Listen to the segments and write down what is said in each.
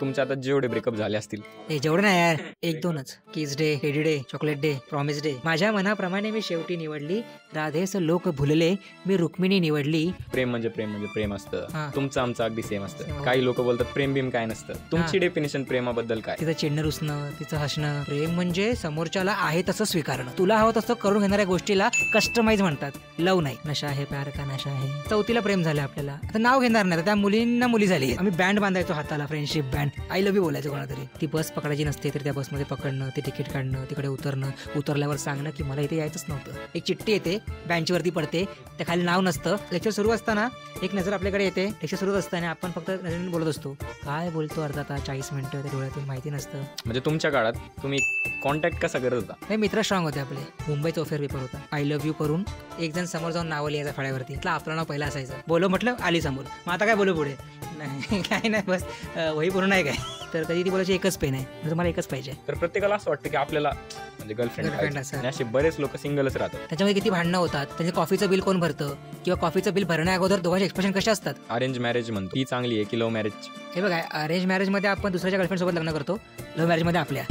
तुमचे आता जेवढे ब्रेकअप झाले असतील. जेवढं नाही यार, 1-2च. Kiss day, teddy day, chocolate day, promise day. माझ्या मनाप्रमाणे मी शेवटी निवडली राधेस लोक भुलले, मी रुक्मिणी निवडली. प्रेम म्हणजे प्रेम असतं. तुमचं आमचं अगदी सेम असतं. काही लोक बोलतात प्रेम बिम काय नसतं. तुमची डेफिनेशन प्रेमाबद्दल काय? तिचं चिडणं रुसणं, तिचं हसणं. प्रेम म्हणजे समोरच्याला आहे तसं स्वीकारणं. तुला हवं तसं करून घेणाऱ्या गोष्टीला कस्टमाइज म्हणतात. लव नाही, नशा आहे, प्यार का नशा आहे. 4थीला प्रेम झालं आपल्याला. आता नाव घेणार नाही, त्या मुलींना मुली झाली. आम्ही बँड बांधायचो हाताला, friendship band. I love you बोलायचं कोणा तरी. ती बस पकडायची नसते तर त्या बसमध्ये पकडणं, ते तिकीट काढणं, तिकडे उतरणं, उतरल्यावर सांगणं की मला इथे यायचंच नव्हतं. एक चिठ्ठी येते, बेंचवरती पडते, त्या खाली नाव नसतं. लेक्चर सुरू असताना एक नजर आपल्याकडे येते. लेक्चर सुरू असताना आपण फक्त नजरेने बोलत असतो. काय बोलतो अर्धा तास, 40 मिनिटं त्या डोळ्यातून माहिती नसतं. म्हणजे तुमच्या काळात तुम्ही कॉन्टॅक्ट कसा करत होता? नाही, मित्र स्ट्रॉंग होते आपले. मुंबईचा ऑफेअर पेपर होता. आय लव्ह यू करून एक जण समोर जाऊन नाव लिहायचं फळ्यावरती. आपलं नाव पहिला असायचं. बोलो म्हटलं, आली समोर. मग आता काय बोलू पुढे? नाही काय नाही, बस वही पूर्ण आहे काय. तर कधी ती बोलायची एकच पेन आहे, तुम्हाला एकच पाहिजे. तर प्रत्येकाला असं वाटतं की आपल्याला म्हणजे गर्लफ्रेंड असं. असे बरेच लोक सिंगलच राहतात. त्याच्यामध्ये किती भांडणं होतात. त्यांचे कॉफीचं बिल कोण भरतं, किंवा कॉफीचं बिल भरण्या अगोदर दोघांचे एक्सप्रेशन कसे असतात. अरेंज मॅरेज म्हणतो ती चांगली आहे की लव्ह मॅरेज? हे बघा, अरेंज मॅरेज मध्ये आपण दुसऱ्याच्या गर्लफ्रेंड सोबत लग्न करतो, लव्ह मॅरेज मध्ये आपल्या.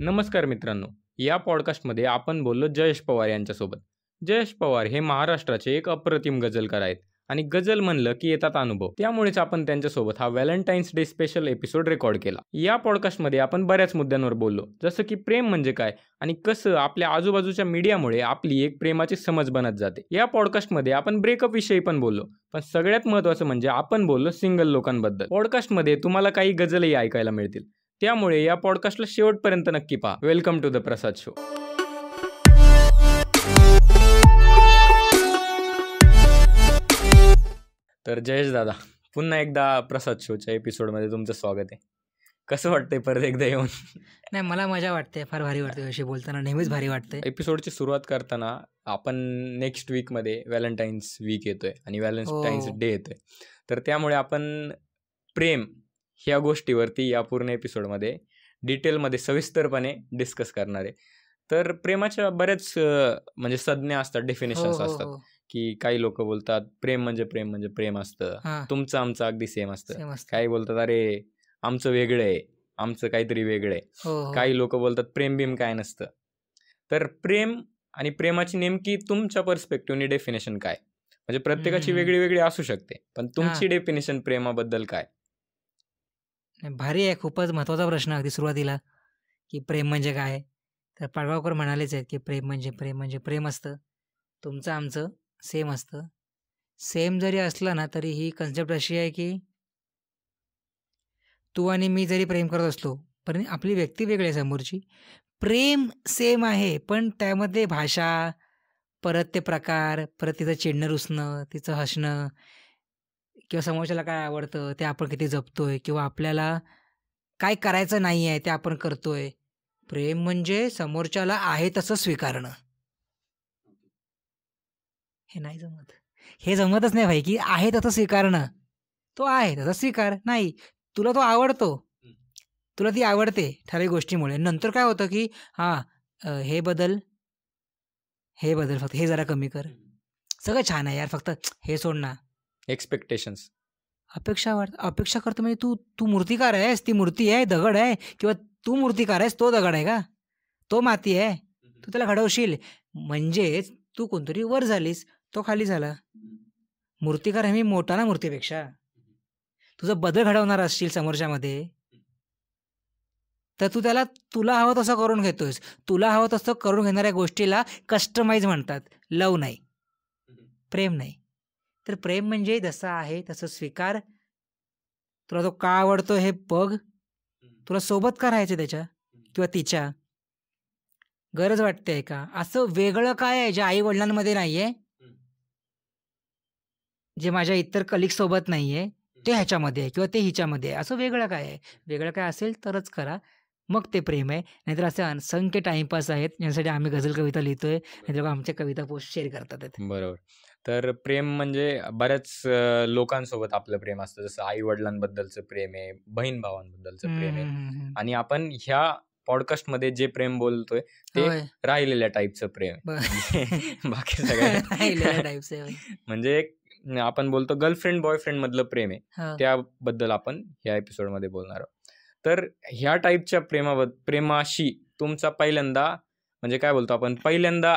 नमस्कार मित्रांनो, या पॉडकास्टमध्ये आपण बोललो जयेश पवार यांच्यासोबत. जयेश पवार हे महाराष्ट्राचे एक अप्रतिम गझलकार आहेत आणि गझल म्हणलं की येतात अनुभव. त्यामुळेच आपण त्यांच्यासोबत हा Valentine's day special episode record केला. या पॉडकास्टमध्ये आपण बऱ्याच मुद्द्यांवर बोललो, जसं की प्रेम म्हणजे काय आणि कसं आपल्या आजूबाजूच्या मीडियामुळे आपली एक प्रेमाची समज बनत जाते. या पॉडकास्टमध्ये आपण ब्रेकअप विषयी पण बोललो, पण सगळ्यात महत्त्वाचं म्हणजे आपण बोललो सिंगल लोकांबद्दल. पॉडकास्टमध्ये तुम्हाला काही गझलही ऐकायला मिळतील, त्यामुळे या पॉडकास्टला शेवटपर्यंत नक्की पहा. Welcome to the Prasad show. तर जयेश दादा, पुन्हा एकदा प्रसाद शोच्या एपिसोडमध्ये तुमचं स्वागत आहे. कसं वाटतंय परत एकदा येऊन? नाही, मला मजा वाटते, फार भारी वाटते अशी बोलताना, नेहमीच भारी वाटते. एपिसोडची सुरुवात करताना आपण नेक्स्ट वीकमध्ये व्हॅलेंटाईन्स वीक येतोय आणि व्हॅलेंटाईन्स डे येतोय, तर त्यामुळे आपण प्रेम ह्या गोष्टीवरती या पूर्ण एपिसोडमध्ये डिटेलमध्ये सविस्तरपणे डिस्कस करणार आहे. तर प्रेमाच्या बऱ्याच म्हणजे संज्ञा असतात, डेफिनेशन्स असतात की काही लोक बोलतात प्रेम म्हणजे प्रेम असतं, तुमचं आमचं अगदी सेम असतं. काही बोलतात अरे आमचं वेगळं आहे, आमचं काहीतरी वेगळं आहे. काही लोक बोलतात प्रेम बिम काय नसतं. तर प्रेम आणि प्रेमाची नेमकी तुमच्या पर्स्पेक्टिव्हने डेफिनेशन काय? म्हणजे प्रत्येकाची वेगळी वेगळी असू शकते, पण तुमची डेफिनेशन प्रेमाबद्दल काय? भारी आहे, खूपच महत्त्वाचा प्रश्न अगदी सुरुवातीला, की प्रेम म्हणजे काय. तर पाडगावकर म्हणालेच आहेत की प्रेम म्हणजे प्रेम असतं, तुमचं आमचं सेम असतं. सेम जरी असलं ना तरी ही कन्सेप्ट अशी आहे की तू आणि मी जरी प्रेम करत असलो पण आपली व्यक्ती वेगळी आहे समोरची. प्रेम सेम आहे, पण त्यामध्ये भाषा, परत ते प्रकार, परत तिचं चिडणं रुसणं, तिचं हसणं, किंवा समोरच्याला काय आवडतं ते आपण किती जपतोय, किंवा आपल्याला काय करायचं नाही आहे ते आपण करतोय. प्रेम म्हणजे समोरच्याला आहे तसं स्वीकारणं. हे नाही जमत, हे जमतच नाही भाई, की आहे तसं स्वीकारणं. तो आहे तसं स्वीकार. नाही, तुला तो आवडतो, तुला ती आवडते ठराविक गोष्टीमुळे. नंतर काय होतं की हे बदल, फक्त हे जरा कमी कर, सगळं छान आहे यार, फक्त हे सोड ना. एक्सपेक्टेशन्स, अपेक्षा करतो. म्हणजे तू मूर्तिकार आहेस, ती मूर्ती आहे, दगड आहे, किंवा तू मूर्तिकार आहेस, तो दगड आहे का, तो माती आहे, तू त्याला घडवशील. म्हणजेच तू कोणतरी वर झालीस, तो खाली झाला. मूर्तिकार आहे मी मोठा ना मूर्तीपेक्षा. तुझा बदल घडवणार असशील समोरच्यामध्ये, तर तू त्याला तुला हवं तसं करून घेतोयस. तुला हवं तसं करून घेणाऱ्या गोष्टीला कस्टमाइज म्हणतात. लव नाही, प्रेम नाही. तर प्रेम म्हणजे जसं आहे तसं स्वीकार. तुला तो का आवडतो हे बघ, तुला सोबत का राहायचं त्याच्या किंवा तिच्या, गरज वाटते का, असं वेगळं काय आहे जे आई वडिलांमध्ये नाहीये, जे माझ्या इतर कलिग सोबत नाहीये, ते ह्याच्यामध्ये आहे किंवा ते हिच्यामध्ये आहे. असं वेगळं काय आहे? वेगळं काय असेल तरच करा, मग ते प्रेम आहे. नाहीतर असे असंख्य टाइमपास आहेत ज्यांसाठी आम्ही गझल कविता लिहितोय, नाहीतर आमच्या कविता पोस्ट शेअर करतात. बरोबर. तर प्रेम म्हणजे बऱ्याच लोकांसोबत आपलं प्रेम असतं, जसं आई वडिलांबद्दलचं प्रेम आहे, बहीण भावांबद्दलचं प्रेम आहे, आणि आपण ह्या पॉडकास्टमध्ये जे प्रेम बोलतोय ते राहिलेल्या टाईपचं प्रेम आहे. बाकी सगळ्या टाईप्स आहे. म्हणजे आपण बोलतो गर्लफ्रेंड बॉयफ्रेंड मधलं प्रेम आहे, त्याबद्दल आपण ह्या एपिसोडमध्ये बोलणार आहोत. तर ह्या टाईपच्या प्रेमाशी तुमचा पहिल्यांदा म्हणजे काय बोलतो आपण, पहिल्यांदा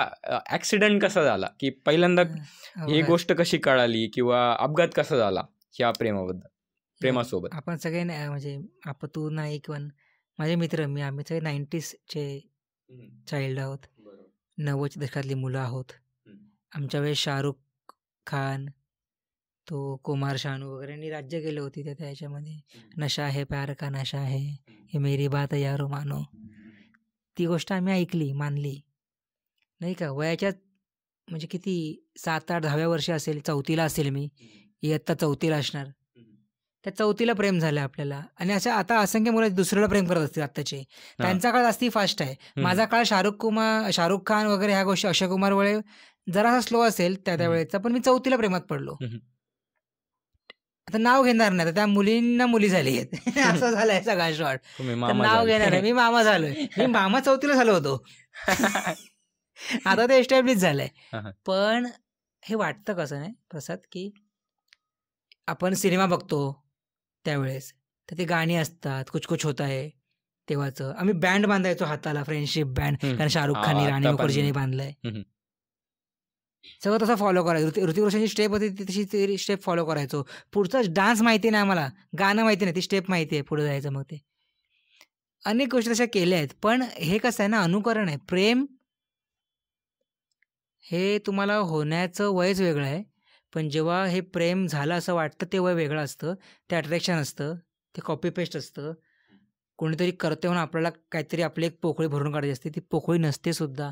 ऍक्सिडेंट कसा झाला, की पहिल्यांदा ही अपघात. गोष्ट कशी कळाली किंवा अपघात कसा झाला ह्या हे बघ, प्रेमासोबत? आपण सगळे म्हणजे आपण तू नाही किंवा माझे मित्र मी आम्ही सगळे 90sचे चाइल्ड आहोत, 90च्या दशकातली मुलं आहोत. आमच्या वेळेस शाहरुख खान, तो कुमार शानू वगैरेंनी राज्य केले होती त्या ह्याच्यामध्ये. नशा है प्यार का नशा है, ये मेरी बात यारो मानो. ती गोष्ट आम्ही ऐकली, मानली नाही का. वयाच्या म्हणजे किती 7-8 10व्या वर्षी असेल, 4थीला असेल मी, इयत्ता 4थीला असणार. त्या 4थीला प्रेम झालं आपल्याला. आणि अशा आता असंख्य मुलं दुसऱ्याला प्रेम करत असतील आत्ताचे. त्यांचा काळ जास्ती फास्ट आहे. माझा काळ शाहरुख खान वगैरे ह्या गोष्टी, अक्षय कुमार वगैरे जरासा स्लो असेल त्या वेळेचा, पण मी 4थीला प्रेमात पडलो. आता नाव घेणार नाही, तर त्या मुलींना मुली झाली आहेत असं झालंय सगळा शॉर्ट. नाव घेणार आहे, मी मामा झालोय. मी मामा 4थीला झालो होतो. आता ते एस्टॅब्लिश झालंय. पण हे वाटतं कसं नाही प्रसाद, की आपण सिनेमा बघतो त्यावेळेस, तर ते गाणी असतात, कुछ कुछ होता है तेव्हाचं. आम्ही बँड बांधायचो हाताला, फ्रेंडशिप बँड, कारण शाहरुख खाननी, राणी मुखर्जीने बांधलंय. सगळं तसं फॉलो करायचं. ऋतिक रोशनची स्टेप होती तशी स्टेप फॉलो करायचो. पुढचा डान्स माहिती नाही आम्हाला, गाणं माहिती नाही, ती स्टेप माहिती आहे, पुढे जायचं. मग ते अनेक गोष्टी तशा केल्या आहेत. पण हे कसं आहे ना, अनुकरण आहे. प्रेम हे तुम्हाला होण्याचं वयच वेगळं आहे, पण जेव्हा हे प्रेम झालं असं वाटतं ते वय वेगळं असतं. ते अट्रॅक्शन असतं, ते कॉपी पेस्ट असतं. कोणीतरी करते म्हणून आपल्याला काहीतरी आपली एक पोकळी भरून काढायची असते, ती पोकळी नसते सुद्धा.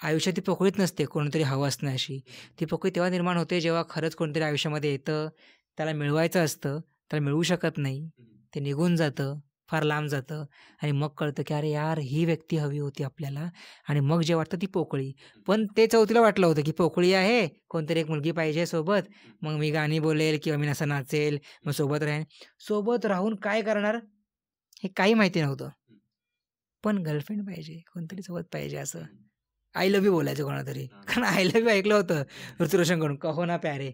आयुष्यात ती पोकळीच नसते कोणतरी हवं असणं अशी. ती पोकळी तेव्हा निर्माण होते जेव्हा खरंच कोणतरी आयुष्यामध्ये येतं, त्याला मिळवायचं असतं, त्याला मिळवू शकत नाही, ते निघून जातं, फार लांब जातं, आणि मग कळतं की अरे यार ही व्यक्ती हवी होती आपल्याला. आणि मग जे वाटतं ती पोकळी. पण ते 4थीला वाटलं होतं की पोकळी आहे, कोणतरी एक मुलगी पाहिजे सोबत, मग मी गाणी बोलेल किंवा मी असं नाचेल, मग सोबत राहीन. सोबत राहून काय करणार हे काही माहिती नव्हतं, पण गर्लफ्रेंड पाहिजे, कोणतरी सोबत पाहिजे, असं आय लव्ह यू बोलायचं कोणाला तरी. कारण आय लव्ह यू ऐकलं होतं ऋतिक रोशनकडून, कहो ना प्यारे.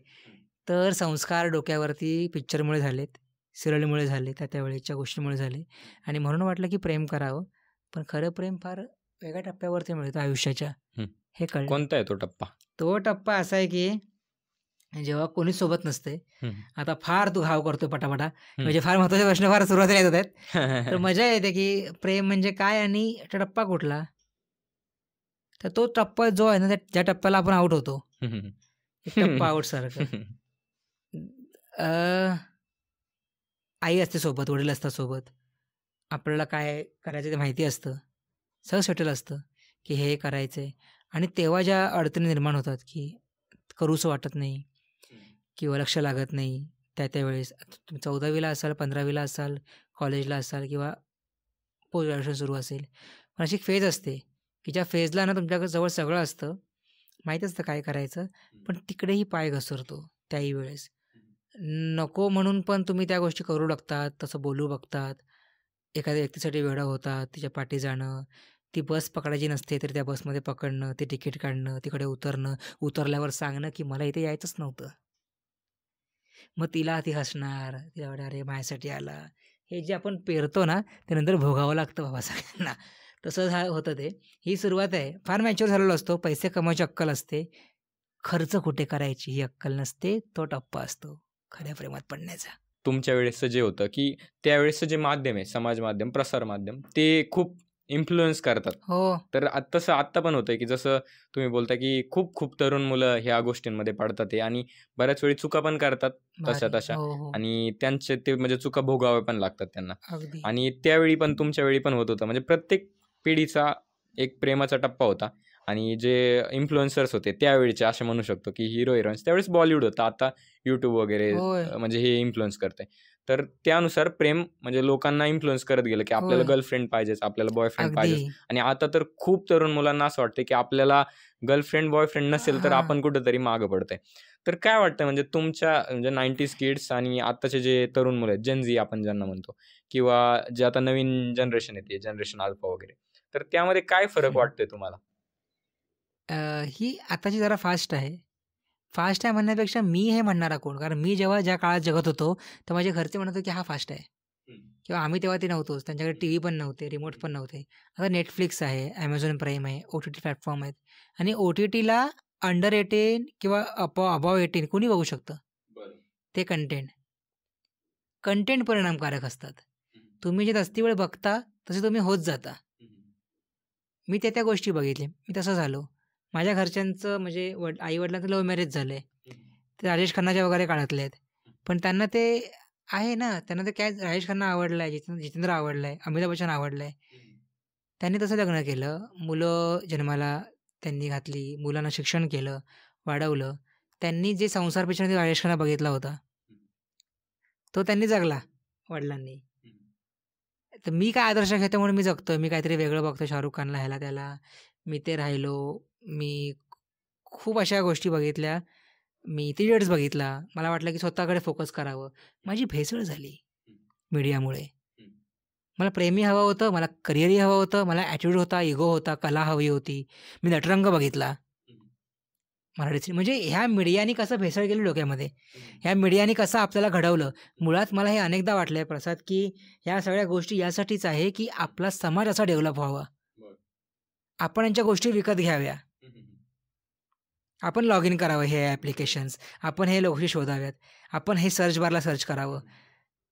तर संस्कार डोक्यावरती पिक्चरमुळे झालेत, सिरियलमुळे झाले, त्या वेळेच्या गोष्टीमुळे झाले, आणि म्हणून वाटलं की प्रेम करावं. पण खरं प्रेम फार वेगळ्या टप्प्यावरती मिळतं आयुष्याच्या, हे कळलं. कोणता आहे तो टप्पा? तो टप्पा असा आहे की जेव्हा कोणीच सोबत नसते. आता फार तू घाव करतोय पटापटा, म्हणजे फार महत्त्वाचे प्रश्न फार सुरुवातीला येत आहेत. तर मजा येते की प्रेम म्हणजे काय आणि टप्पा कुठला. तर तो टप्पा जो आहे ना, ज्या टप्प्याला आपण आउट होतो, टप्पा आउट सारखं. आई असते सोबत, वडील असतात सोबत, आपल्याला काय करायचं ते माहिती असतं, सगळं सेटल असतं की हे करायचं आहे. आणि तेव्हा ज्या अडचणी निर्माण होतात की करूसं वाटत नाही किंवा लक्ष लागत नाही, त्यावेळेस तुम्ही 14वीला असाल, 15वीला असाल, कॉलेजला असाल किंवा पोस्ट ग्रॅज्युएशन सुरू असेल, पण अशी एक फेज असते की ज्या फेजला ना तुमच्याकडे जवळ सगळं असतं, माहीत असतं काय करायचं, पण तिकडेही पाय घसरतो त्याही वेळेस. नको म्हणून पण तुम्ही त्या गोष्टी करू लागतात, तसं बोलू बघतात, एखाद्या व्यक्तीसाठी वेडं होतात, तिच्या पाठी जाणं, ती बस पकडायची नसते तर त्या बसमध्ये पकडणं, ते तिकीट काढणं, तिकडे उतरणं, उतरल्यावर सांगणं की मला इथे यायचंच नव्हतं. मग तिला ती हसणार, तिला वाटणार अरे माझ्यासाठी आला. हे जे आपण पेरतो ना, ते नंतर भोगावं लागतं बाबा सगळ्यांना. तसं होतं ते. ही सुरुवात आहे. फार मॅच्युअर झालेलो असतो, पैसे कमवायची अक्कल असते, खर्च कुठे करायची ही अक्कल नसते. तो टप्पा असतो खऱ्या प्रेमात पडण्याचा. तुमच्या वेळेसचं जे होतं की त्यावेळेसचं जे माध्यम आहे, समाज माध्यम, प्रसार माध्यम, ते खूप इन्फ्लुएन्स करतात. हो. तर तसं आत्ता पण होतंय की जसं तुम्ही बोलता की खूप खूप तरुण मुलं ह्या गोष्टींमध्ये पडतात आहे आणि बऱ्याच वेळी चुका पण करतात तशा. हो. आणि त्यांचे ते म्हणजे चुका भोगाव्या पण लागतात त्यांना. अगदी. आणि त्यावेळी पण तुमच्या वेळी पण होत होतं. म्हणजे प्रत्येक पिढीचा एक प्रेमाचा टप्पा होता. आणि जे इन्फ्लुएन्सर्स होते त्यावेळीचे, असं म्हणू शकतो की हिरो हिरोईन्स, त्यावेळेस बॉलिवूड होतं, आता यूट्यूब वगैरे होय. म्हणजे हे इन्फ्लुएन्स करते. तर त्यानुसार प्रेम म्हणजे लोकांना इन्फ्लुएन्स करत गेलं की आपल्याला होय. गर्लफ्रेंड पाहिजेच, आपल्याला बॉयफ्रेंड पाहिजेच. अगदी. आणि आता तर खूप तरुण मुलांना असं वाटतं की आपल्याला गर्लफ्रेंड बॉयफ्रेंड नसेल तर हां. आपण कुठेतरी मागं पडतोय. तर काय वाटतं म्हणजे तुमच्या म्हणजे 90s किड्स आणि आताचे जे तरुण मुलं आहेत, जेन झी आपण ज्यांना म्हणतो, किंवा जे आता नवीन जनरेशन येते, जनरेशन अल्फा वगैरे, तर त्यामध्ये काय फरक वाटतोय तुम्हाला? ही आताची जरा फास्ट आहे. फास्ट आहे म्हणण्यापेक्षा मी हे म्हणणारा कोण? कारण मी जेव्हा ज्या काळात जगत होतो, तर माझे घरचे म्हणत होते की हा फास्ट आहे. किंवा आम्ही तेव्हा ते नव्हतोच. त्यांच्याकडे टीव्ही पण नव्हते, रिमोट पण नव्हते. आता नेटफ्लिक्स आहे, Amazon प्राईम आहे, OTT प्लॅटफॉर्म आहेत आणि OTTला अंडर 18 किंवा अबव्ह 18 कोणी बघू शकतं ते कंटेंट. कंटेंट परिणामकारक असतात. तुम्ही जे जास्ती वेळ बघता तसे तुम्ही होत जाता. मी त्या गोष्टी बघितल्या. मी तसं झालो. माझ्या घरच्यांचं म्हणजे आई-वडिलांचं लव्ह मॅरेज झालं आहे. ते राजेश खन्नाच्या वगैरे काळातले आहेत. पण त्यांना ते आहे ना, त्यांना ते काय राजेश खन्ना आवडला आहे, जितेंद्र आवडला आहे, अमिताभ बच्चन आवडला आहे. त्यांनी तसं लग्न केलं. मुलं जन्माला त्यांनी घातली, मुलांना शिक्षण केलं, वाढवलं. त्यांनी जे संसार पिक्चरमध्ये राजेश खन्ना बघितला होता, तो त्यांनी जगला वडिलांनी. तर मी काय आदर्श घेतो म्हणून मी जगतोय. मी काहीतरी वेगळं बघतो शाहरुख खानला, ह्याला त्याला. मी ते राहिलो. मी खूप अशा गोष्टी बघितल्या. मी थ्री इडियट्स बघितला. मला वाटलं की स्वतःकडे फोकस करावं. माझी भेसळ झाली मीडियामुळे. मला प्रेमही हवं होतं, मला करिअरही हवं होतं, मला ॲटिट्यूड होता, इगो होता, कला हवी होती. मी नटरंग बघितला मराठी. म्हणजे ह्या मीडियाने कसं भेसळ केली डोक्यामध्ये, ह्या मीडियाने कसं आपल्याला घडवलं. मुळात मला हे अनेकदा वाटलं आहे प्रसाद, की ह्या सगळ्या गोष्टी यासाठीच आहे की आपला समाज असा डेव्हलप व्हावा. आपण यांच्या गोष्टी विकत घ्याव्या. आपण लॉग इन करावं हे ॲप्लिकेशन्स, आपण हे गोष्टी शोधाव्यात, आपण हे सर्च बारला सर्च करावं.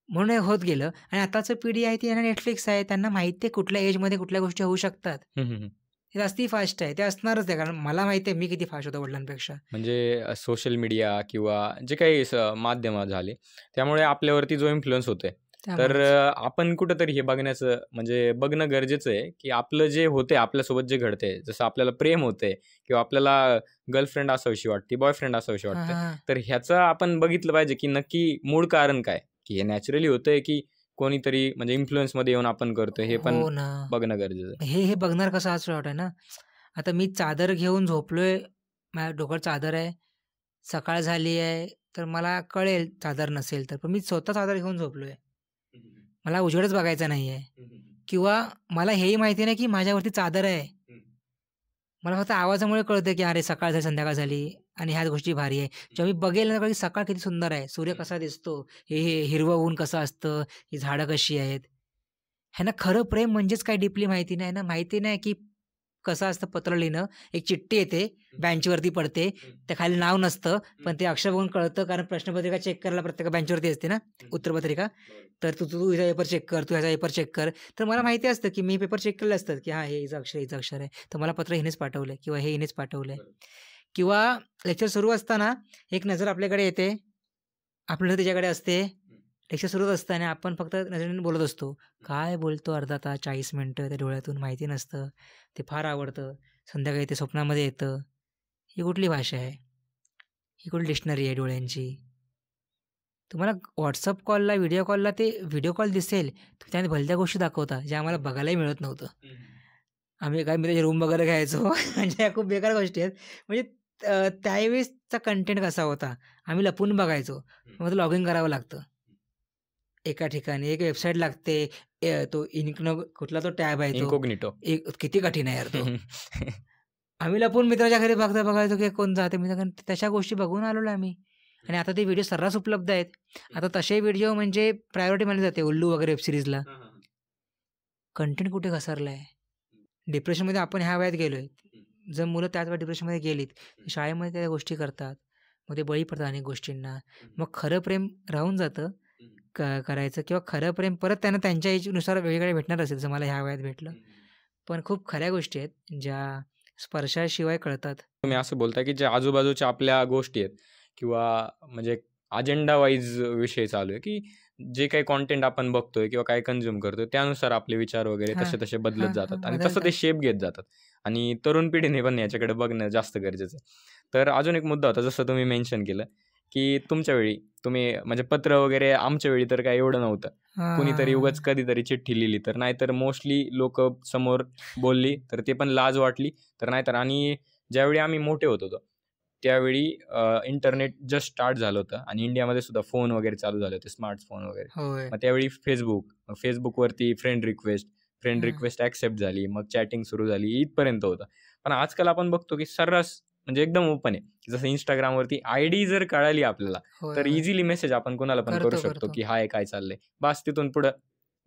म्हणून हे होत गेलं. आणि आताचं पिढी आहे ती यांना नेटफ्लिक्स आहे. त्यांना माहिती आहे कुठल्या एजमध्ये कुठल्या गोष्टी होऊ शकतात. हे जास्ती फास्ट आहे. ते असणारच आहे, कारण मला माहिती आहे मी किती फास्ट होतो वडिलांपेक्षा. म्हणजे सोशल मीडिया किंवा जे काही माध्यम झाले त्यामुळे आपल्यावरती जो इन्फ्लुअन्स होतोय, तर आपण कुठंतरी हे बघण्याचं म्हणजे बघणं गरजेचं आहे की आपलं जे होतंय, आपल्यासोबत जे घडतंय, जसं आपल्याला प्रेम होतंय किंवा आपल्याला गर्लफ्रेंड असावीशी वाटते, बॉयफ्रेंड असावीशी वाटते, तर ह्याचं आपण बघितलं पाहिजे की नक्की मूळ कारण काय, की हे नॅचरली होतंय की कोणीतरी म्हणजे इन्फ्लुएन्समध्ये येऊन आपण करतोय, हे पण बघणं गरजेचं आहे. हे बघणार कसं आज वाटत ना. आता मी चादर घेऊन झोपलोय, माझ्या डोक्यावर चादर आहे, सकाळ झाली आहे, तर मला कळेल चादर नसेल तर. पण मी स्वतः चादर घेऊन झोपलोय, मला उजेडच बघायचा नाही आहे. किंवा मला हेही माहिती नाही की माझ्यावरती चादर आहे. मला फक्त आवाजामुळे कळतं की अरे सकाळ झाली, संध्याकाळ झाली आणि ह्याच गोष्टी भारी आहे. जेव्हा मी बघेल ना की सकाळ किती सुंदर आहे, सूर्य कसा दिसतो, हे हिरवं ऊन कसं असतं, ही झाडं कशी आहेत. ह्यांना खरं प्रेम म्हणजेच काय डीपली माहिती नाही ना. माहिती नाही की कसं असतं पत्र लिहिणं. एक चिठ्ठी येते, बेंचवरती पडते, त्या खाली नाव नसतं, पण ते अक्षर बघून कळतं, कारण प्रश्नपत्रिका चेक करायला प्रत्येक बेंचवरती असते ना, उत्तरपत्रिका. तर तू ह्याचा पेपर चेक कर, तू ह्याचा पेपर चेक कर. तर मला माहिती असतं की मी पेपर चेक केलेलं असतं की हां, हे हिचं अक्षर आहे. तर मला पत्र हिनेच पाठवलं किंवा हे हिनेच पाठवलं किंवा लेक्चर सुरू असताना एक नजर आपल्याकडे येते, आपली नजर त्याच्याकडे असते. लेक्चर सुरूच असतं आणि आपण फक्त नजरेने बोलत असतो. काय बोलतो अर्धा तास, 40 मिनिटं त्या डोळ्यातून माहिती नसतं. ते फार आवडतं. संध्याकाळी ते स्वप्नामध्ये येतं. ही कुठली भाषा आहे? ही कुठली डिक्शनरी आहे डोळ्यांची? तुम्हाला व्हॉट्सअप कॉलला, व्हिडिओ कॉलला ते व्हिडिओ कॉल दिसेल, त्याने भलत्या गोष्टी दाखवता, ज्या आम्हाला बघायलाही मिळत नव्हतं. आम्ही काय मी त्याची रूम वगैरे घ्यायचो. म्हणजे ह्या खूप बेकार गोष्टी आहेत. म्हणजे त्यावेळेसचा कंटेंट कसा होता, आम्ही लपून बघायचो. मग लॉग इन करावं लागतं एका ठिकाणी, एक वेबसाईट लागते. तो कुठला तो टॅब आहे तो इन्कॉग्निटो, किती कठीण आहे यार तो. आम्ही लपून मित्राच्या घरी बघायचो की कोण जाते मित्र, तशा गोष्टी बघून आलेलो आम्ही. आणि आता ते व्हिडिओ सर्रास उपलब्ध आहेत. आता तसे व्हिडिओ म्हणजे प्रायोरिटी मानली जाते उल्लू वगैरे वेबसिरीजला. कंटेंट कुठे घसरला आहे. डिप्रेशनमध्ये आपण ह्या वयात गेलोय. जर मुलं त्याच वेळा डिप्रेशनमध्ये गेलीत, शाळेमध्ये त्या गोष्टी करतात, मग ते बळी पडतात अनेक गोष्टींना. मग खरं प्रेम राहून जातं करायचं, किंवा खरं प्रेम परत त्यांना त्यांच्या एजनुसार वेगवेगळे भेटणार असेल, जसं मला ह्या वयात भेटलं. पण खूप खऱ्या गोष्टी आहेत ज्या स्पर्शाशिवाय कळतात. तुम्ही असं बोलता की ज्या आजूबाजूच्या आपल्या गोष्टी आहेत किंवा म्हणजे अजेंडा वाईज विषय चालू आहे, की जे काही कॉन्टेंट आपण बघतोय किंवा काय कन्झ्युम करतोय त्यानुसार आपले विचार वगैरे तसे बदलत जातात आणि तसं ते शेप घेत जातात. आणि तरुण पिढीने पण याच्याकडे बघणं जास्त गरजेचं आहे. तर अजून एक मुद्दा होता, जसं तुम्ही मेन्शन केलं की तुमच्या वेळी तुम्ही म्हणजे पत्र वगैरे, आमच्या वेळी तर काय एवढं नव्हतं. कुणीतरी उगाच कधीतरी चिठ्ठी लिहिली तर, नाहीतर मोस्टली लोक समोर बोलली तर ते पण लाज वाटली तर, नाहीतर. आणि ज्यावेळी आम्ही मोठे होत होतो त्यावेळी इंटरनेट जस्ट स्टार्ट झालं होतं आणि इंडियामध्ये सुद्धा फोन वगैरे चालू झाले होते, स्मार्टफोन वगैरे. मग त्यावेळी फेसबुकवरती फ्रेंड रिक्वेस्ट ॲक्सेप्ट झाली, मग चॅटिंग सुरू झाली, इथपर्यंत होतं. पण आजकाल आपण बघतो की सर्रास म्हणजे एकदम ओपन आहे. जसं इंस्टाग्रामवरती आयडी जर कळाली आपल्याला तर इझिली मेसेज आपण कोणाला पण करू शकतो की हाय काय चाललंय, बस तिथून पुढं